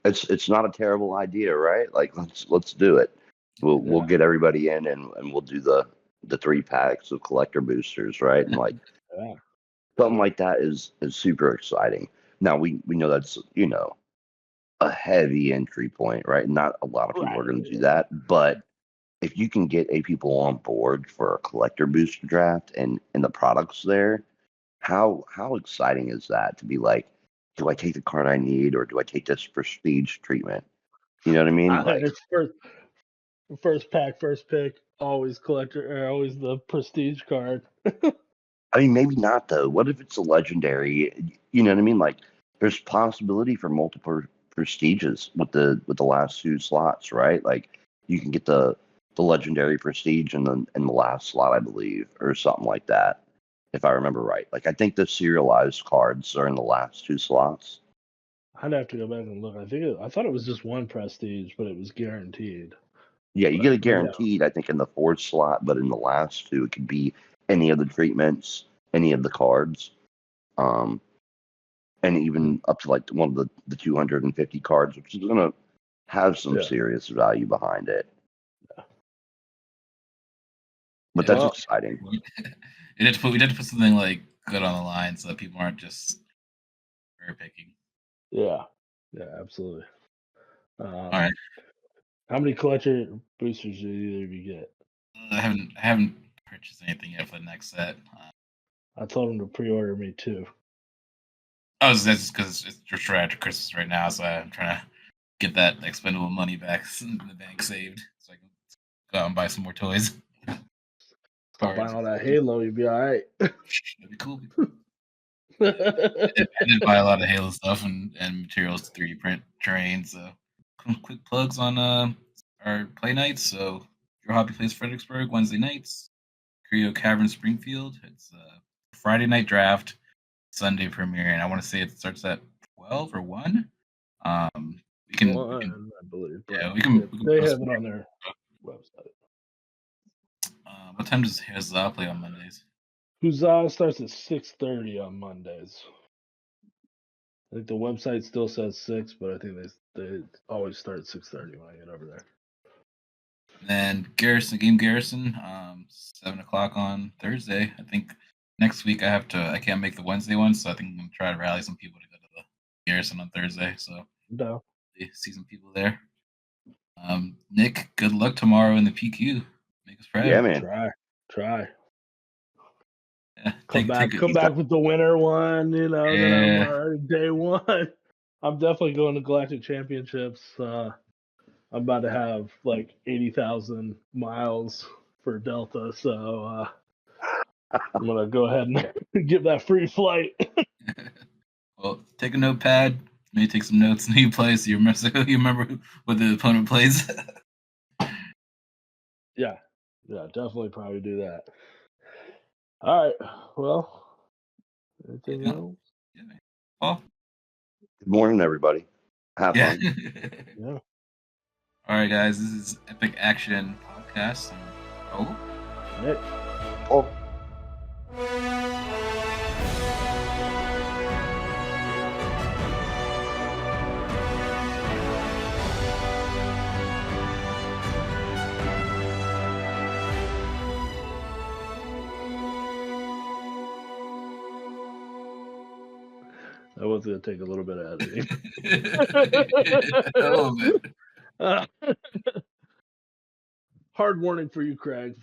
it's not a terrible idea, right? Like, let's do it. We'll Yeah. get everybody in and we'll do the 3 packs of collector boosters, right? And like Yeah. something like that is super exciting. Now we know that's a heavy entry point, right? Not a lot of people are going to do that, but if you can get people on board for a collector booster draft and the products there, how exciting is that to be like, do I take the card I need or do I take this prestige treatment? You know what I mean? Like, It's first pack, first pick, always collector, or always the prestige card. I mean, maybe not though. What if it's a legendary? You know what I mean? Like, there's possibility for multiple prestiges with the last two slots, right? Like, you can get the legendary prestige in the last slot, I believe, or something like that, if I remember right. Like, I think the serialized cards are in the last two slots. I'd have to go back and look. I thought it was just one prestige, but it was guaranteed. Yeah, you But get it maybe guaranteed, I think, in the fourth slot, but in the last two, it could be any of the treatments, any of the cards. And even up to like one of the 250 cards, which is going to have some serious value behind it. But that's exciting. We did to put something like good on the line so that people aren't just rare picking. Yeah, absolutely. All right. How many collector boosters did either of you get? I haven't purchased anything yet for the next set. I told him to pre-order me too. Oh, that's just because it's just right after Christmas right now, so I'm trying to get that expendable money back in the bank saved, so I can go out and buy some more toys. Stop buying all that Halo, you'll be all right. That'd be cool. I did buy a lot of Halo stuff and materials to 3D print terrain. So, quick plugs on our play nights. So, Your Hobby plays Fredericksburg Wednesday nights. Creo Cavern Springfield. It's a Friday night draft, Sunday premiere, and I want to say it starts at 12 or 1. We can, I believe. Yeah, we can. They have it on their website. What time does Huzzah play on Mondays? Huzzah starts at 6:30 on Mondays. I think the website still says 6, but I think they always start at 6:30 when I get over there. And then Garrison, 7:00 on Thursday. I think next week I can't make the Wednesday one, so I think I'm gonna try to rally some people to go to the Garrison on Thursday. So see some people there. Nick, good luck tomorrow in the PQ. Make us proud. Yeah, man. Try. Yeah, come back with the winner one, then I'm day one. I'm definitely going to Galactic Championships. I'm about to have like 80,000 miles for Delta, so I'm gonna go ahead and give that free flight. Well, take a notepad. Maybe take some notes in who you play, so you remember what the opponent plays. Yeah, definitely probably do that. All right, well, anything else? Yeah, Paul? Good morning, everybody. Have fun. Yeah. All right, guys, this is Epic Action Podcast. Oh, Nick. Oh. That was going to take a little bit of editing. A little bit. Hard warning for you, Craig.